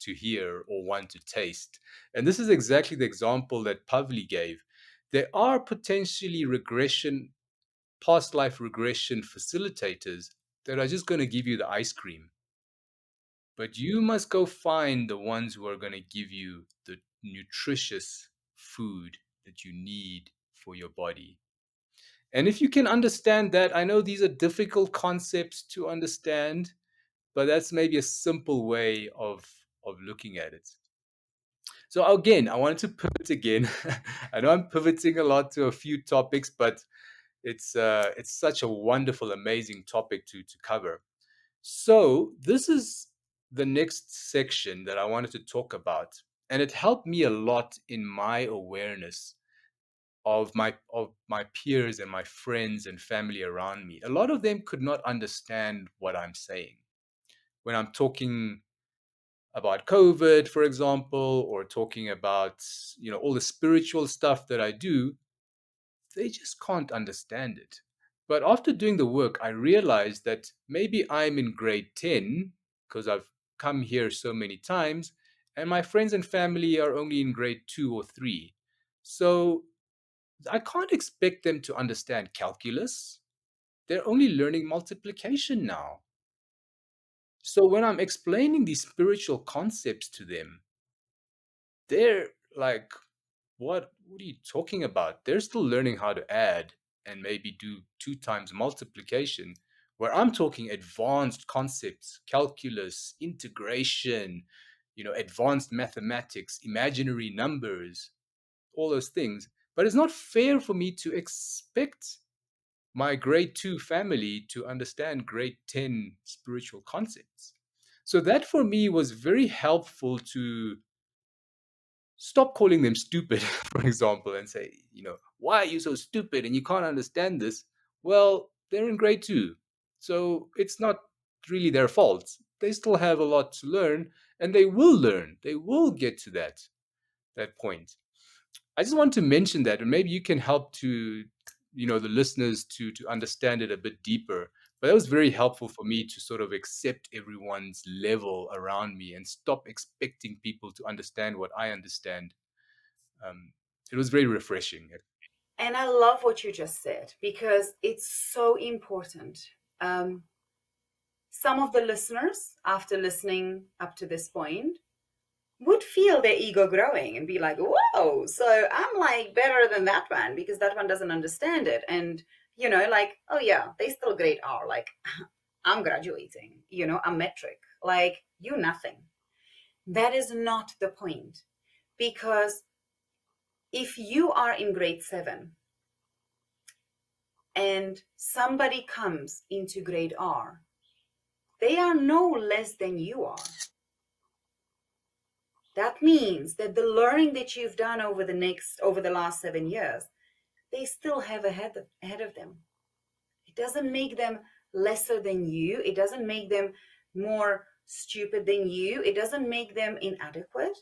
Speaker 2: to hear or want to taste. And this is exactly the example that Pavli gave. There are potentially regression, past life regression facilitators that are just going to give you the ice cream. But you must go find the ones who are going to give you the nutritious food that you need for your body. And if you can understand that, I know these are difficult concepts to understand, but that's maybe a simple way of looking at it. So again, I wanted to pivot again. I know I'm pivoting a lot to a few topics, but it's such a wonderful, amazing topic to cover. So, this is the next section that I wanted to talk about, and it helped me a lot in my awareness of my peers and my friends and family around me. A lot of them could not understand what I'm saying when I'm talking about COVID, for example, or talking about all the spiritual stuff that I do. They just can't understand it. But after doing the work, I realized that maybe I'm in grade 10 because I've come here so many times, and my friends and family are only in grade 2 or 3. So I can't expect them to understand calculus. They're only learning multiplication now. So when I'm explaining these spiritual concepts to them, they're like, what are you talking about? They're still learning how to add and maybe do two times multiplication, where I'm talking advanced concepts, calculus, integration, advanced mathematics, imaginary numbers, all those things. But it's not fair for me to expect my grade 2 family to understand grade 10 spiritual concepts. So that for me was very helpful to stop calling them stupid, for example, and say, why are you so stupid and you can't understand this? Well, they're in grade 2. So it's not really their fault. They still have a lot to learn, and they will learn. They will get to that point. I just want to mention that, and maybe you can help to, the listeners to understand it a bit deeper. But that was very helpful for me to sort of accept everyone's level around me and stop expecting people to understand what I understand. um, it was very refreshing.
Speaker 1: And I love what you just said because it's so important. Um, some of the listeners, after listening up to this point, would feel their ego growing and be like, whoa, so I'm like better than that one because that one doesn't understand it. And, like, oh yeah, they still grade R. Like, I'm graduating, I'm metric. Like, you nothing. That is not the point. Because if you are in grade 7 and somebody comes into grade R, they are no less than you are. That means that the learning that you've done over the last 7 years, they still have ahead of them. It doesn't make them lesser than you. It doesn't make them more stupid than you. It doesn't make them inadequate.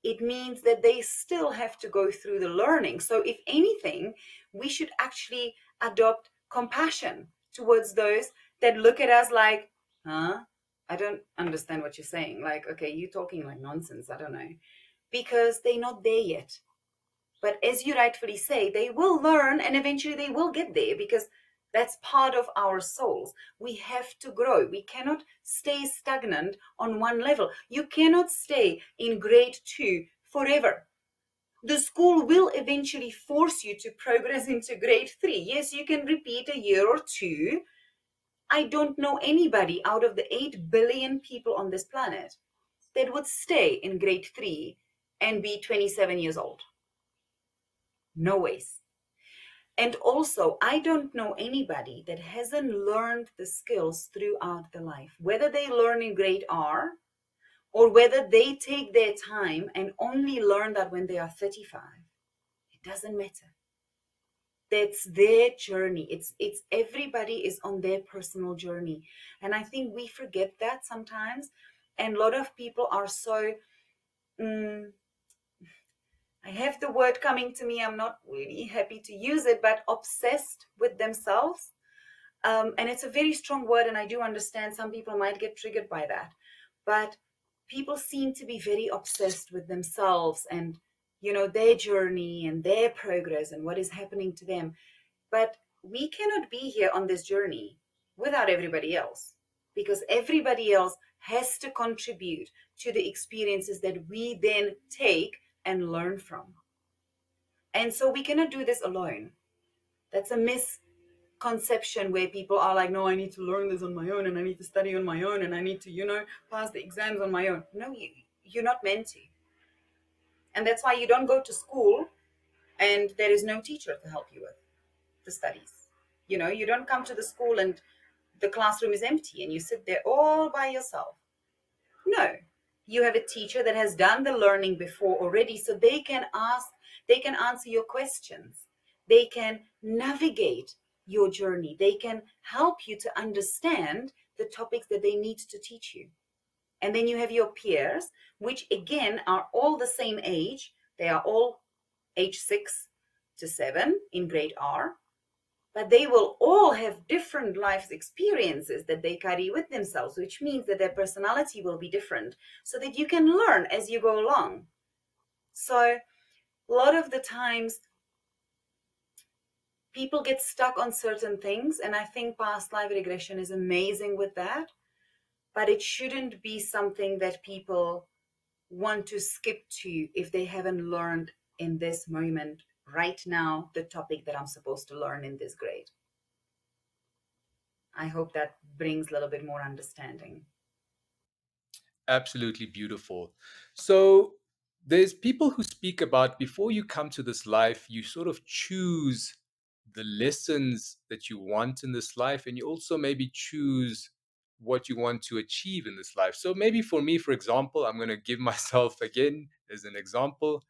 Speaker 1: It means that they still have to go through the learning. So if anything, we should actually adopt compassion towards those that look at us like, huh? I don't understand what you're saying. Like, okay, you're talking like nonsense. I don't know. Because they're not there yet. But as you rightfully say, they will learn and eventually they will get there because that's part of our souls. We have to grow. We cannot stay stagnant on one level. You cannot stay in grade 2 forever. The school will eventually force you to progress into grade 3. Yes, you can repeat a year or two, I don't know anybody out of the 8 billion people on this planet that would stay in grade 3 and be 27 years old. No ways. And also, I don't know anybody that hasn't learned the skills throughout the life, whether they learn in grade R or whether they take their time and only learn that when they are 35. It doesn't matter. That's their journey. It's everybody is on their personal journey. And I think we forget that sometimes. And a lot of people are so mm, I have the word coming to me. I'm not really happy to use it, but obsessed with themselves. And it's a very strong word, and I do understand some people might get triggered by that. But people seem to be very obsessed with themselves and, their journey and their progress and what is happening to them. But we cannot be here on this journey without everybody else, because everybody else has to contribute to the experiences that we then take and learn from. And so we cannot do this alone. That's a misconception where people are like, no, I need to learn this on my own and I need to study on my own and I need to, pass the exams on my own. No, you're not meant to. And that's why you don't go to school and there is no teacher to help you with the studies. You don't come to the school and the classroom is empty and you sit there all by yourself. No, you have a teacher that has done the learning before already, so they can answer your questions. They can navigate your journey. They can help you to understand the topics that they need to teach you. And then you have your peers, which again are all the same age. They are all age 6 to 7 in grade R, but they will all have different life experiences that they carry with themselves, which means that their personality will be different so that you can learn as you go along. So, a lot of the times, people get stuck on certain things, and I think past life regression is amazing with that, but it shouldn't be something that people want to skip to if they haven't learned in this moment, right now, the topic that I'm supposed to learn in this grade. I hope that brings a little bit more understanding.
Speaker 2: Absolutely beautiful. So there's people who speak about before you come to this life, you sort of choose the lessons that you want in this life, and you also maybe choose what you want to achieve in this life. So maybe for me, for example, I'm going to give myself again as an example.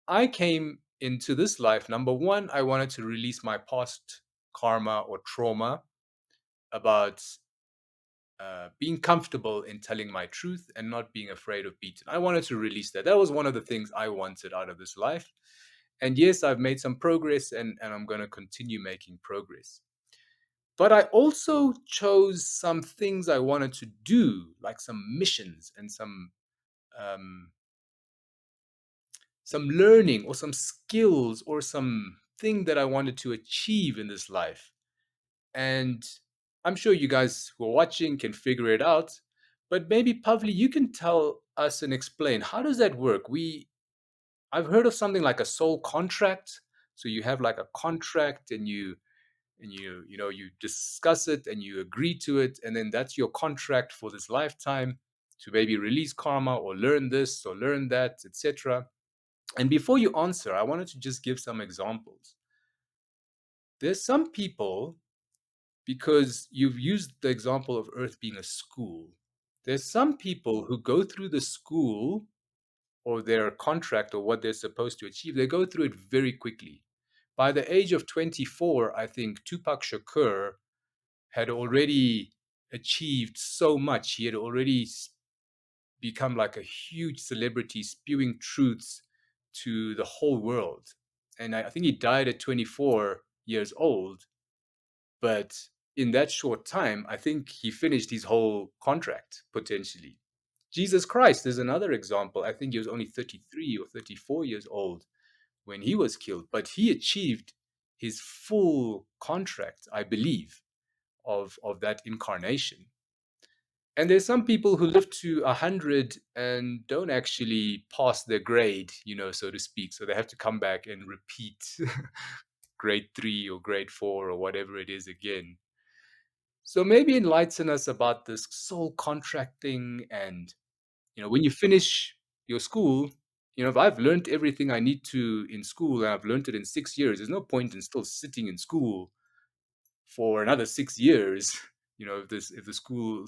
Speaker 2: I came into this life, number one, I wanted to release my past karma or trauma about being comfortable in telling my truth and not being afraid of beaten. I wanted to release that. That was one of the things I wanted out of this life. And yes, I've made some progress and I'm going to continue making progress. But I also chose some things I wanted to do, like some missions and um, some learning or some skills or some thing that I wanted to achieve in this life. And I'm sure you guys who are watching can figure it out. But maybe Pavli, you can tell us and explain how does that work? I've heard of something like a soul contract. So you have like a contract and you discuss it and you agree to it, and then that's your contract for this lifetime to maybe release karma or learn this or learn that, etc. And before you answer, I wanted to just give some examples. There's some people, because you've used the example of Earth being a school. There's some people who go through the school or their contract or what they're supposed to achieve, they go through it very quickly. By the age of 24, I think Tupac Shakur had already achieved so much. He had already become like a huge celebrity, spewing truths to the whole world. And I think he died at 24 years old. But in that short time, I think he finished his whole contract potentially. Jesus Christ is another example. I think he was only 33 or 34 years old when he was killed, but he achieved his full contract, I believe, of that incarnation. And there's some people who live to 100 and don't actually pass their grade, so to speak. So they have to come back and repeat grade 3 or grade 4 or whatever it is again. So maybe enlighten us about this soul contract thing. And when you finish your school, if I've learned everything I need to in school and I've learned it in 6 years, there's no point in still sitting in school for another 6 years. If the school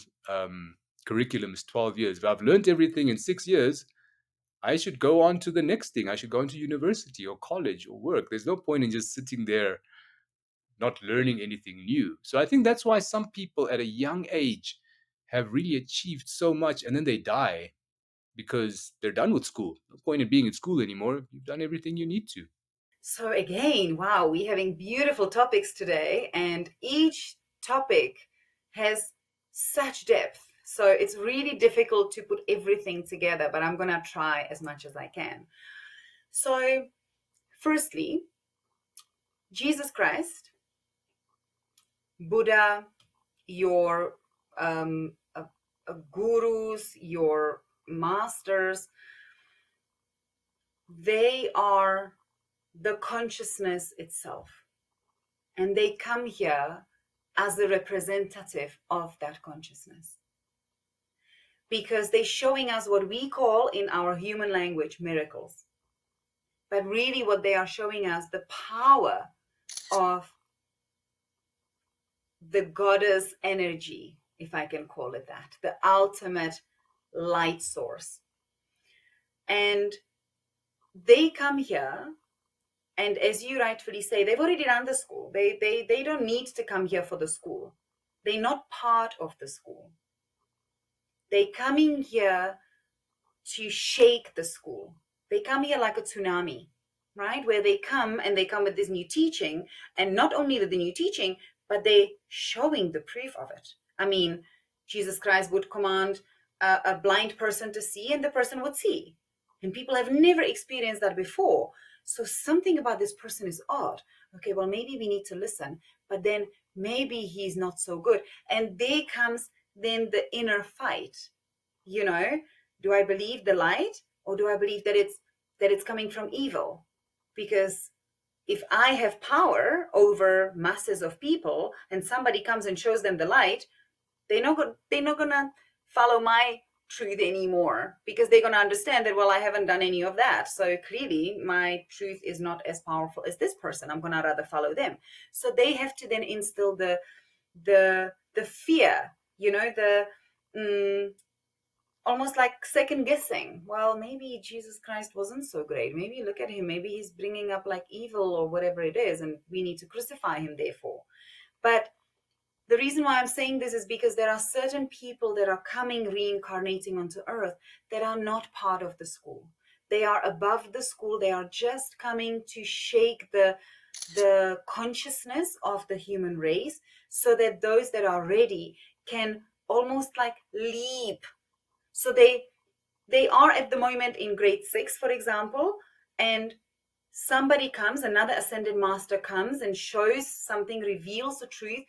Speaker 2: curriculum is 12 years, if I've learned everything in 6 years, I should go on to the next thing. I should go into university or college or work. There's no point in just sitting there not learning anything new. So I think that's why some people at a young age have really achieved so much and then they die because they're done with school. No point in being in school anymore. You've done everything you need to.
Speaker 1: So again, wow, we're having beautiful topics today, and each topic has such depth. So it's really difficult to put everything together, but I'm gonna try as much as I can. So, firstly, Jesus Christ, Buddha, your gurus, your masters, they are the consciousness itself. And they come here as a representative of that consciousness. Because they're showing us what we call in our human language miracles. But really, what they are showing us the power of the goddess energy, if I can call it that, the ultimate light source. And they come here, and as you rightfully say, they've already done the school. They don't need to come here for the school. They're not part of the school. They're coming here to shake the school. They come here like a tsunami, right? Where they come and they come with this new teaching, and not only the new teaching, but they showing the proof of it. I mean, Jesus Christ would command a blind person to see, and the person would see. And people have never experienced that before. So something about this person is odd. Okay, well, maybe we need to listen, but then maybe he's not so good. And there comes then the inner fight. You know, do I believe the light, or do I believe that it's coming from evil? Because if I have power over masses of people and somebody comes and shows them the light, they're not gonna follow my truth anymore, because they're gonna understand that, well, I haven't done any of that, so clearly my truth is not as powerful as this person. I'm gonna rather follow them. So they have to then instill the fear, the almost like second guessing. Well, maybe Jesus Christ wasn't so great. Maybe look at him. Maybe he's bringing up like evil or whatever it is, and we need to crucify him, therefore. But the reason why I'm saying this is because there are certain people that are coming reincarnating onto earth that are not part of the school. They are above the school. They are just coming to shake the consciousness of the human race, so that those that are ready can almost like leap. So they are at the moment in grade 6, for example, and somebody comes, another ascended master comes and shows something, reveals the truth,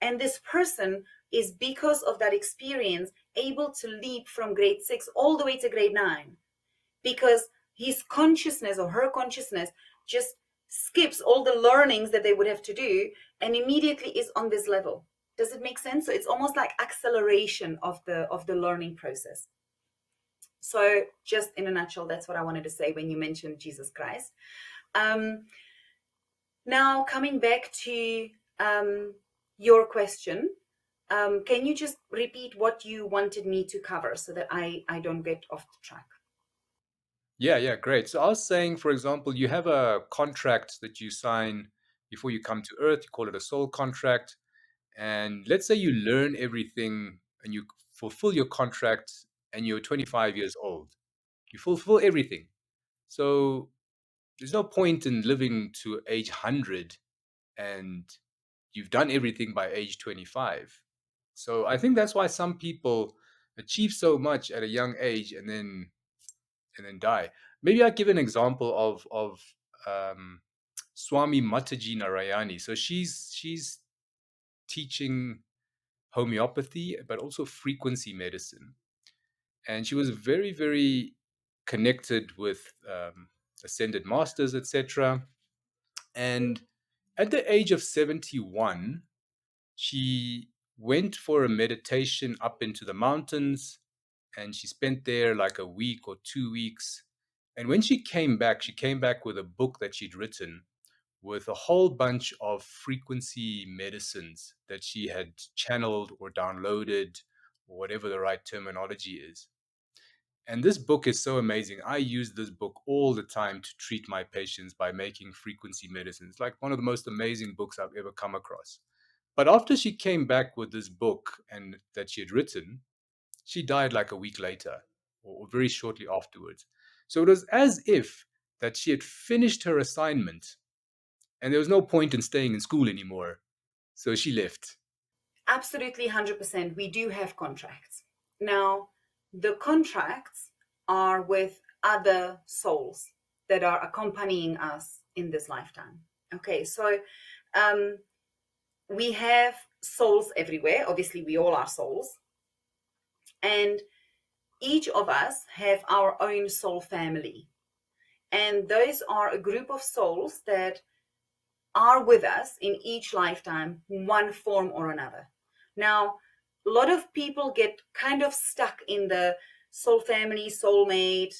Speaker 1: and this person is, because of that experience, able to leap from grade 6 all the way to grade 9, because his consciousness or her consciousness just skips all the learnings that they would have to do and immediately is on this level. Does it make sense? So it's almost like acceleration of the learning process. So just in a nutshell, that's what I wanted to say when you mentioned Jesus Christ. Now, coming back to your question, can you just repeat what you wanted me to cover so that I don't get off the track?
Speaker 2: Yeah, yeah, great. So I was saying, for example, you have a contract that you sign before you come to Earth. You call it a soul contract. And let's say you learn everything and you fulfill your contract and you're 25 years old. You fulfill everything. So there's no point in living to age 100 and you've done everything by age 25. So I think that's why some people achieve so much at a young age and then die. Maybe I'll give an example of Swami Mataji Narayani. So she's teaching homeopathy, but also frequency medicine, and she was very very connected with ascended masters, etc. And at the age of 71, she went for a meditation up into the mountains, and she spent there like a week or 2 weeks. And when she came back with a book that she'd written with a whole bunch of frequency medicines that she had channeled or downloaded, or whatever the right terminology is. And this book is so amazing. I use this book all the time to treat my patients by making frequency medicines. It's like one of the most amazing books I've ever come across. But after she came back with this book and that she had written, she died like a week later or very shortly afterwards. So it was as if that she had finished her assignment and there was no point in staying in school anymore. So she left.
Speaker 1: Absolutely 100%. We do have contracts. Now, the contracts are with other souls that are accompanying us in this lifetime. Okay, so um, we have souls everywhere. Obviously, we all are souls. And each of us have our own soul family. And those are a group of souls that are with us in each lifetime, one form or another. Now, a lot of people get kind of stuck in the soul family, soulmate.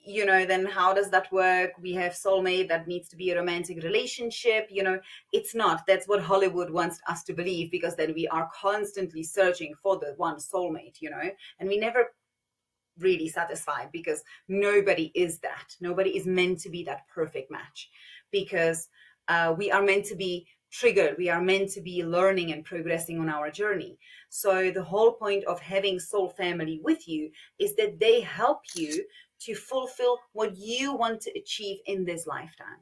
Speaker 1: Then how does that work? We have soulmate, that needs to be a romantic relationship. It's not. That's what Hollywood wants us to believe, because then we are constantly searching for the one soulmate, and we never really satisfied, because nobody is that. Nobody is meant to be that perfect match, because we are meant to be triggered. We are meant to be learning and progressing on our journey. So the whole point of having soul family with you is that they help you to fulfill what you want to achieve in this lifetime.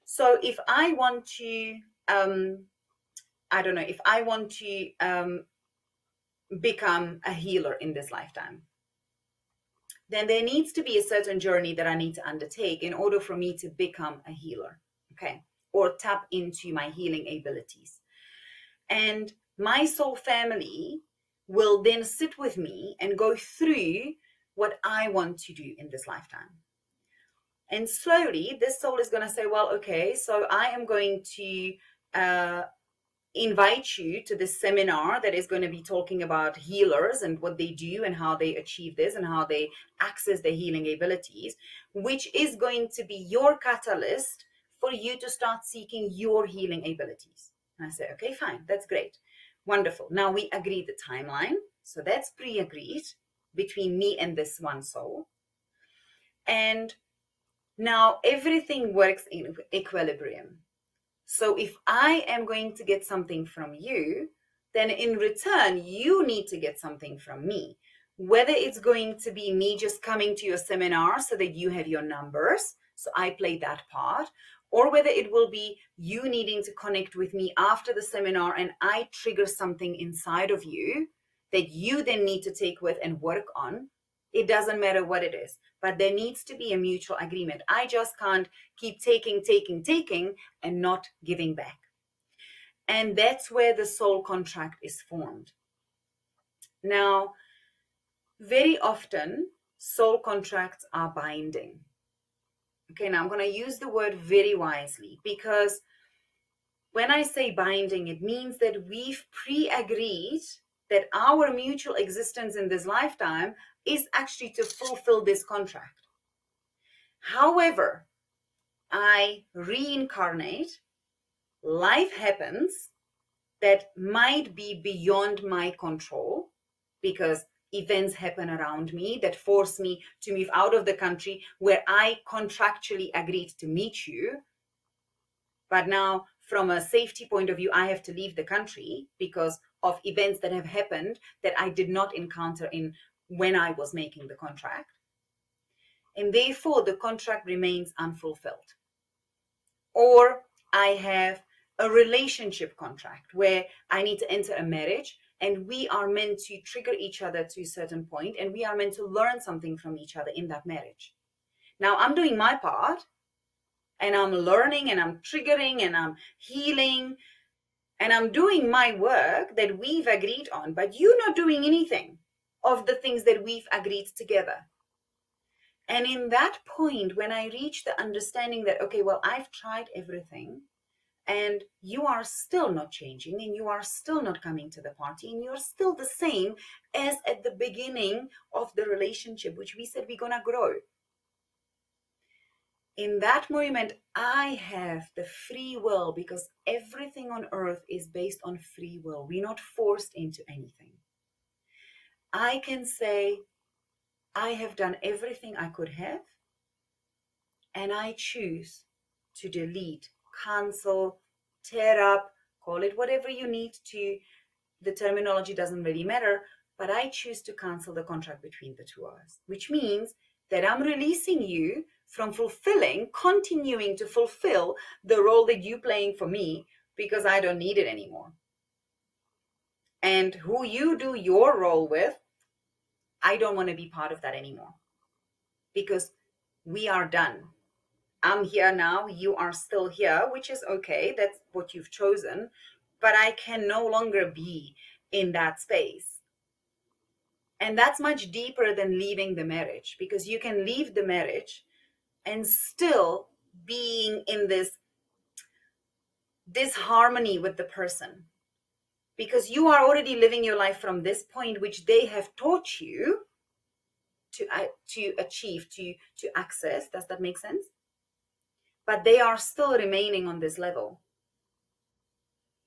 Speaker 1: So if I want to, I don't know, if I want to become a healer in this lifetime, then there needs to be a certain journey that I need to undertake in order for me to become a healer, okay, or tap into my healing abilities. And my soul family will then sit with me and go through what I want to do in this lifetime. And slowly, this soul is going to say, well, okay, so I am going to invite you to this seminar that is going to be talking about healers and what they do and how they achieve this and how they access their healing abilities, which is going to be your catalyst for you to start seeking your healing abilities. And I say, okay, fine, that's great. Wonderful. Now we agreed the timeline. So that's pre-agreed between me and this one soul. And now everything works in equilibrium. So if I am going to get something from you, then in return, you need to get something from me. Whether it's going to be me just coming to your seminar so that you have your numbers, so I play that part, or whether it will be you needing to connect with me after the seminar and I trigger something inside of you that you then need to take with and work on. It doesn't matter what it is, but there needs to be a mutual agreement. I just can't keep taking, and not giving back. And that's where the soul contract is formed. Now, very often, soul contracts are binding. Okay, now I'm going to use the word very wisely, because when I say binding, it means that we've pre-agreed that our mutual existence in this lifetime is actually to fulfill this contract. However, I reincarnate, life happens that might be beyond my control, because events happen around me that force me to move out of the country where I contractually agreed to meet you. But now, from a safety point of view, I have to leave the country because of events that have happened that I did not encounter in when I was making the contract. And therefore, the contract remains unfulfilled. Or I have a relationship contract where I need to enter a marriage and we are meant to trigger each other to a certain point and we are meant to learn something from each other in that marriage. Now I'm doing my part and I'm learning and I'm triggering and I'm healing and I'm doing my work that we've agreed on, but you're not doing anything of the things that we've agreed together. And in that point, when I reach the understanding that, okay, well, I've tried everything, and you are still not changing, and you are still not coming to the party, and you're still the same as at the beginning of the relationship, which we said we're gonna grow. In that moment, I have the free will, because everything on earth is based on free will. We're not forced into anything. I can say, I have done everything I could have, and I choose to delete, cancel, tear up, call it whatever you need to. The terminology doesn't really matter, but I choose to cancel the contract between the two of us, which means that I'm releasing you from continuing to fulfill the role that you're playing for me, because I don't need it anymore. And who you do your role with, I don't want to be part of that anymore, because we are done. I'm here now, you are still here, which is okay. That's what you've chosen. But I can no longer be in that space. And that's much deeper than leaving the marriage, because you can leave the marriage and still being in this disharmony with the person, because you are already living your life from this point, which they have taught you to achieve, to access. Does that make sense? But they are still remaining on this level.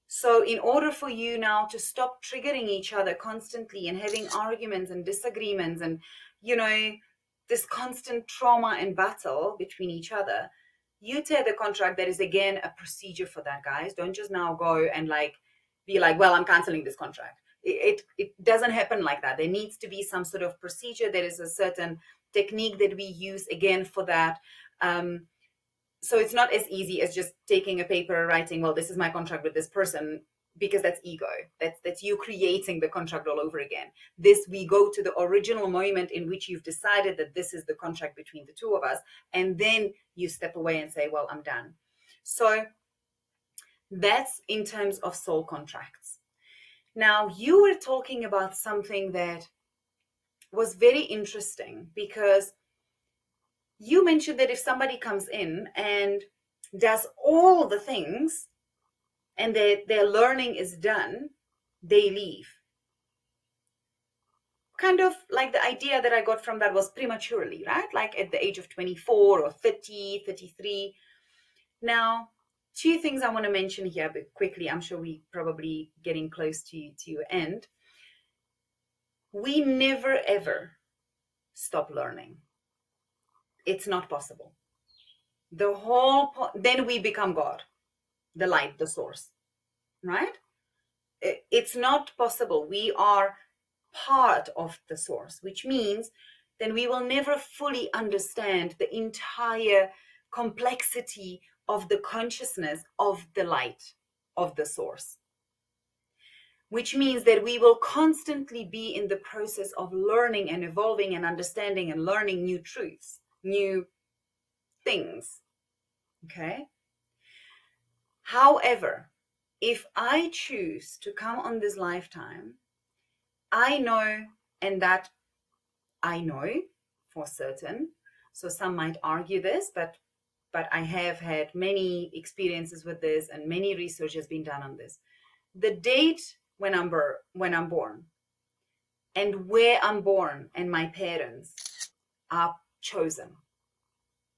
Speaker 1: So in order for you now to stop triggering each other constantly and having arguments and disagreements and, this constant trauma and battle between each other, you tear the contract. There is, again, a procedure for that, guys. Don't just now go and be like, well, I'm canceling this contract. It doesn't happen like that. There needs to be some sort of procedure. There is a certain technique that we use, again, for that. So it's not as easy as just taking a paper, writing, well, this is my contract with this person, because that's ego. That's you creating the contract all over again. We go to the original moment in which you've decided that this is the contract between the two of us, and then you step away and say, well, I'm done. So that's in terms of soul contracts. Now, you were talking about something that was very interesting, because you mentioned that if somebody comes in and does all the things and their learning is done, they leave. Kind of like the idea that I got from that was prematurely, right? Like at the age of 24 or 30, 33. Now, two things I want to mention here, but quickly. I'm sure we probably getting close to your end. We never, ever stop learning. It's not possible. Then we become God, the light, the source, right? It's not possible. We are part of the source, which means then we will never fully understand the entire complexity of the consciousness of the light, of the source, which means that we will constantly be in the process of learning and evolving and understanding and learning new truths, new things. Okay? However, if I choose to come on this lifetime, I know, and that I know for certain. So some might argue this, but I have had many experiences with this, and many research has been done on this. The date when I'm born, and where I'm born, and my parents are chosen.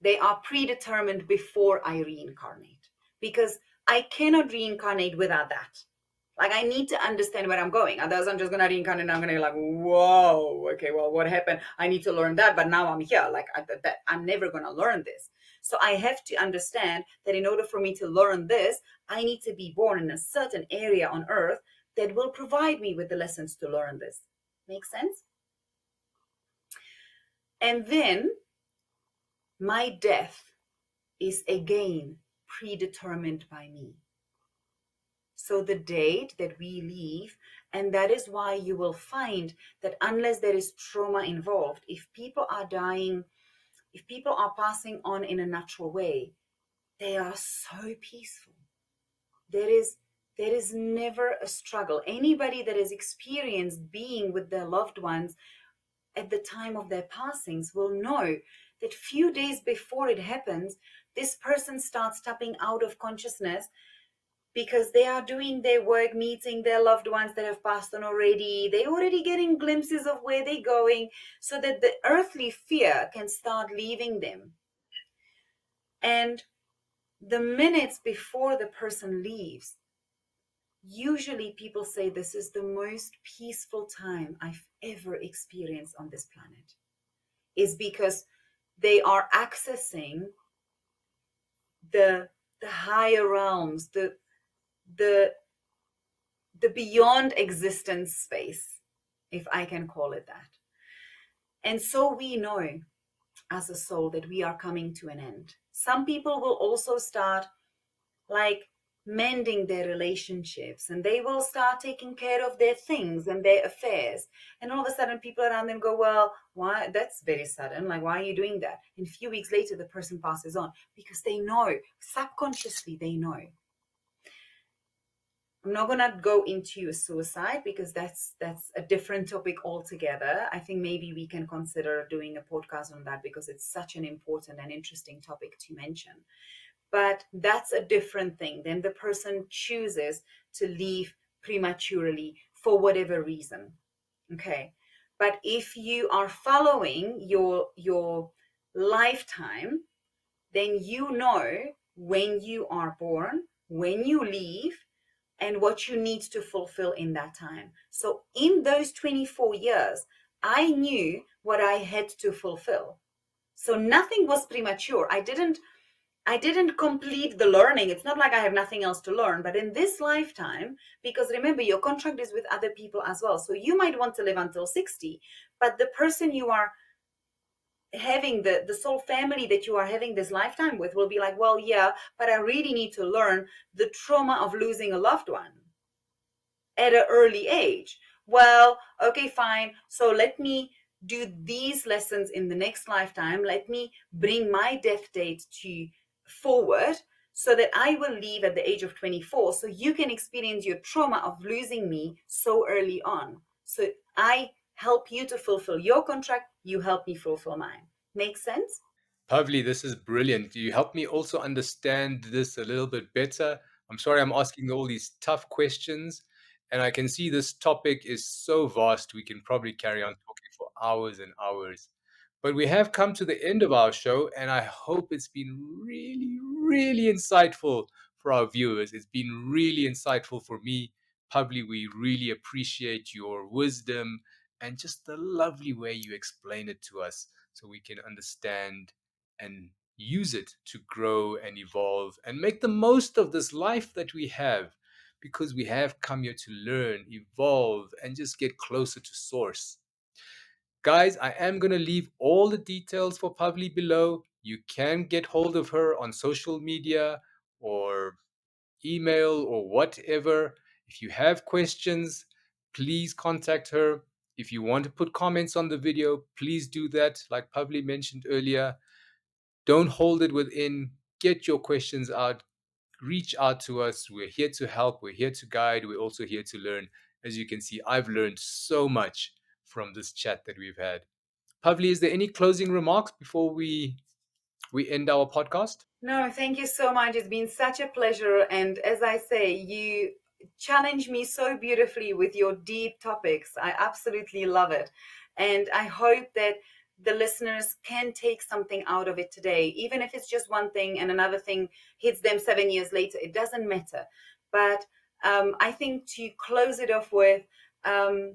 Speaker 1: They are predetermined before I reincarnate, because I cannot reincarnate without that. Like, I need to understand where I'm going. Otherwise, I'm just going to reincarnate and I'm going to be like, whoa, okay, well, what happened? I need to learn that, but now I'm here. Like, I'm never going to learn this. So I have to understand that in order for me to learn this, I need to be born in a certain area on earth that will provide me with the lessons to learn this. Make sense? And then my death is again predetermined by me. So the date that we leave, and that is why you will find that unless there is trauma involved, if people are dying, if people are passing on in a natural way, they are so peaceful. There is never a struggle. Anybody that has experienced being with their loved ones at the time of their passings will know that few days before it happens, this person starts tapping out of consciousness, because they are doing their work, meeting their loved ones that have passed on already. They're already getting glimpses of where they're going so that the earthly fear can start leaving them. And the minutes before the person leaves, usually people say this is the most peaceful time I've ever experienced on this planet, is because they are accessing the higher realms, the the beyond existence space, if I can call it that. And so we know as a soul that we are coming to an end. Some people will also start like mending their relationships, and they will start taking care of their things and their affairs. And all of a sudden people around them go, well, why? That's very sudden. Like, why are you doing that? And a few weeks later, the person passes on because they know, subconsciously, they know. I'm not gonna go into a suicide because that's a different topic altogether. I think maybe we can consider doing a podcast on that because it's such an important and interesting topic to mention. But that's a different thing. Then the person chooses to leave prematurely for whatever reason. Okay. But if you are following your lifetime, then you know when you are born, when you leave, and what you need to fulfill in that time. So in those 24 years, I knew what I had to fulfill. So nothing was premature. I didn't complete the learning. It's not like I have nothing else to learn, but in this lifetime, because remember, your contract is with other people as well. So you might want to live until 60, but the person you are having, the soul family that you are having this lifetime with, will be like, well, yeah, but I really need to learn the trauma of losing a loved one at an early age. Well, okay, fine. So let me do these lessons in the next lifetime. Let me bring my death date to forward so that I will leave at the age of 24. So you can experience your trauma of losing me so early on. So I help you to fulfill your contract. You help me fulfill mine. Make sense?
Speaker 2: Pavli, this is brilliant. You help me also understand this a little bit better. I'm sorry I'm asking all these tough questions, and I can see this topic is so vast we can probably carry on talking for hours and hours. But we have come to the end of our show, and I hope it's been really, really insightful for our viewers. It's been really insightful for me. Pavli, we really appreciate your wisdom and just the lovely way you explain it to us so we can understand and use it to grow and evolve and make the most of this life that we have, because we have come here to learn, evolve, and just get closer to source. Guys, I am going to leave all the details for Pavli below. You can get hold of her on social media or email or whatever. If you have questions, please contact her. If you want to put comments on the video, please do that. Like Pavli mentioned earlier, don't hold it within. Get your questions out. Reach out to us. We're here to help. We're here to guide. We're also here to learn. As you can see, I've learned so much from this chat that we've had. Pavli, is there any closing remarks before we end our podcast?
Speaker 1: No, thank you so much. It's been such a pleasure. And as I say, you challenge me so beautifully with your deep topics. I absolutely love it. And I hope that the listeners can take something out of it today, even if it's just one thing and another thing hits them 7 years later. It doesn't matter. But I think to close it off with, um,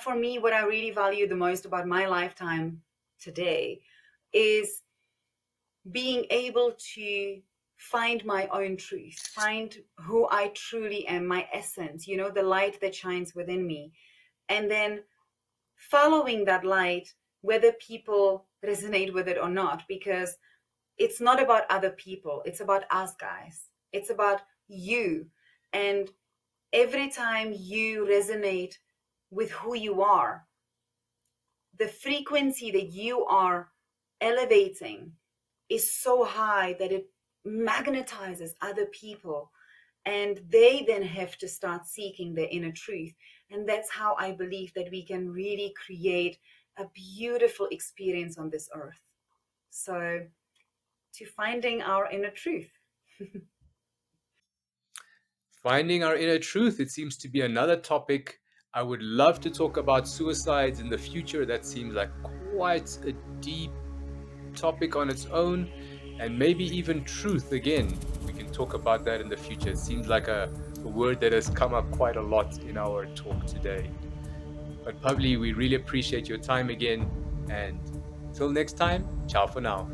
Speaker 1: for me, what I really value the most about my lifetime today is being able to find my own truth, find who I truly am, my essence, the light that shines within me. And then following that light, whether people resonate with it or not, because it's not about other people, it's about us, guys. It's about you. And every time you resonate with who you are, the frequency that you are elevating is so high that it magnetizes other people, and they then have to start seeking their inner truth. And that's how I believe that we can really create a beautiful experience on this earth. So, to finding our inner truth.
Speaker 2: Finding our inner truth, it seems to be another topic. I would love to talk about suicides in the future. That seems like quite a deep topic on its own. And maybe even truth again. We can talk about that in the future. It seems like a word that has come up quite a lot in our talk today. But Pavli, we really appreciate your time again. And till next time, ciao for now.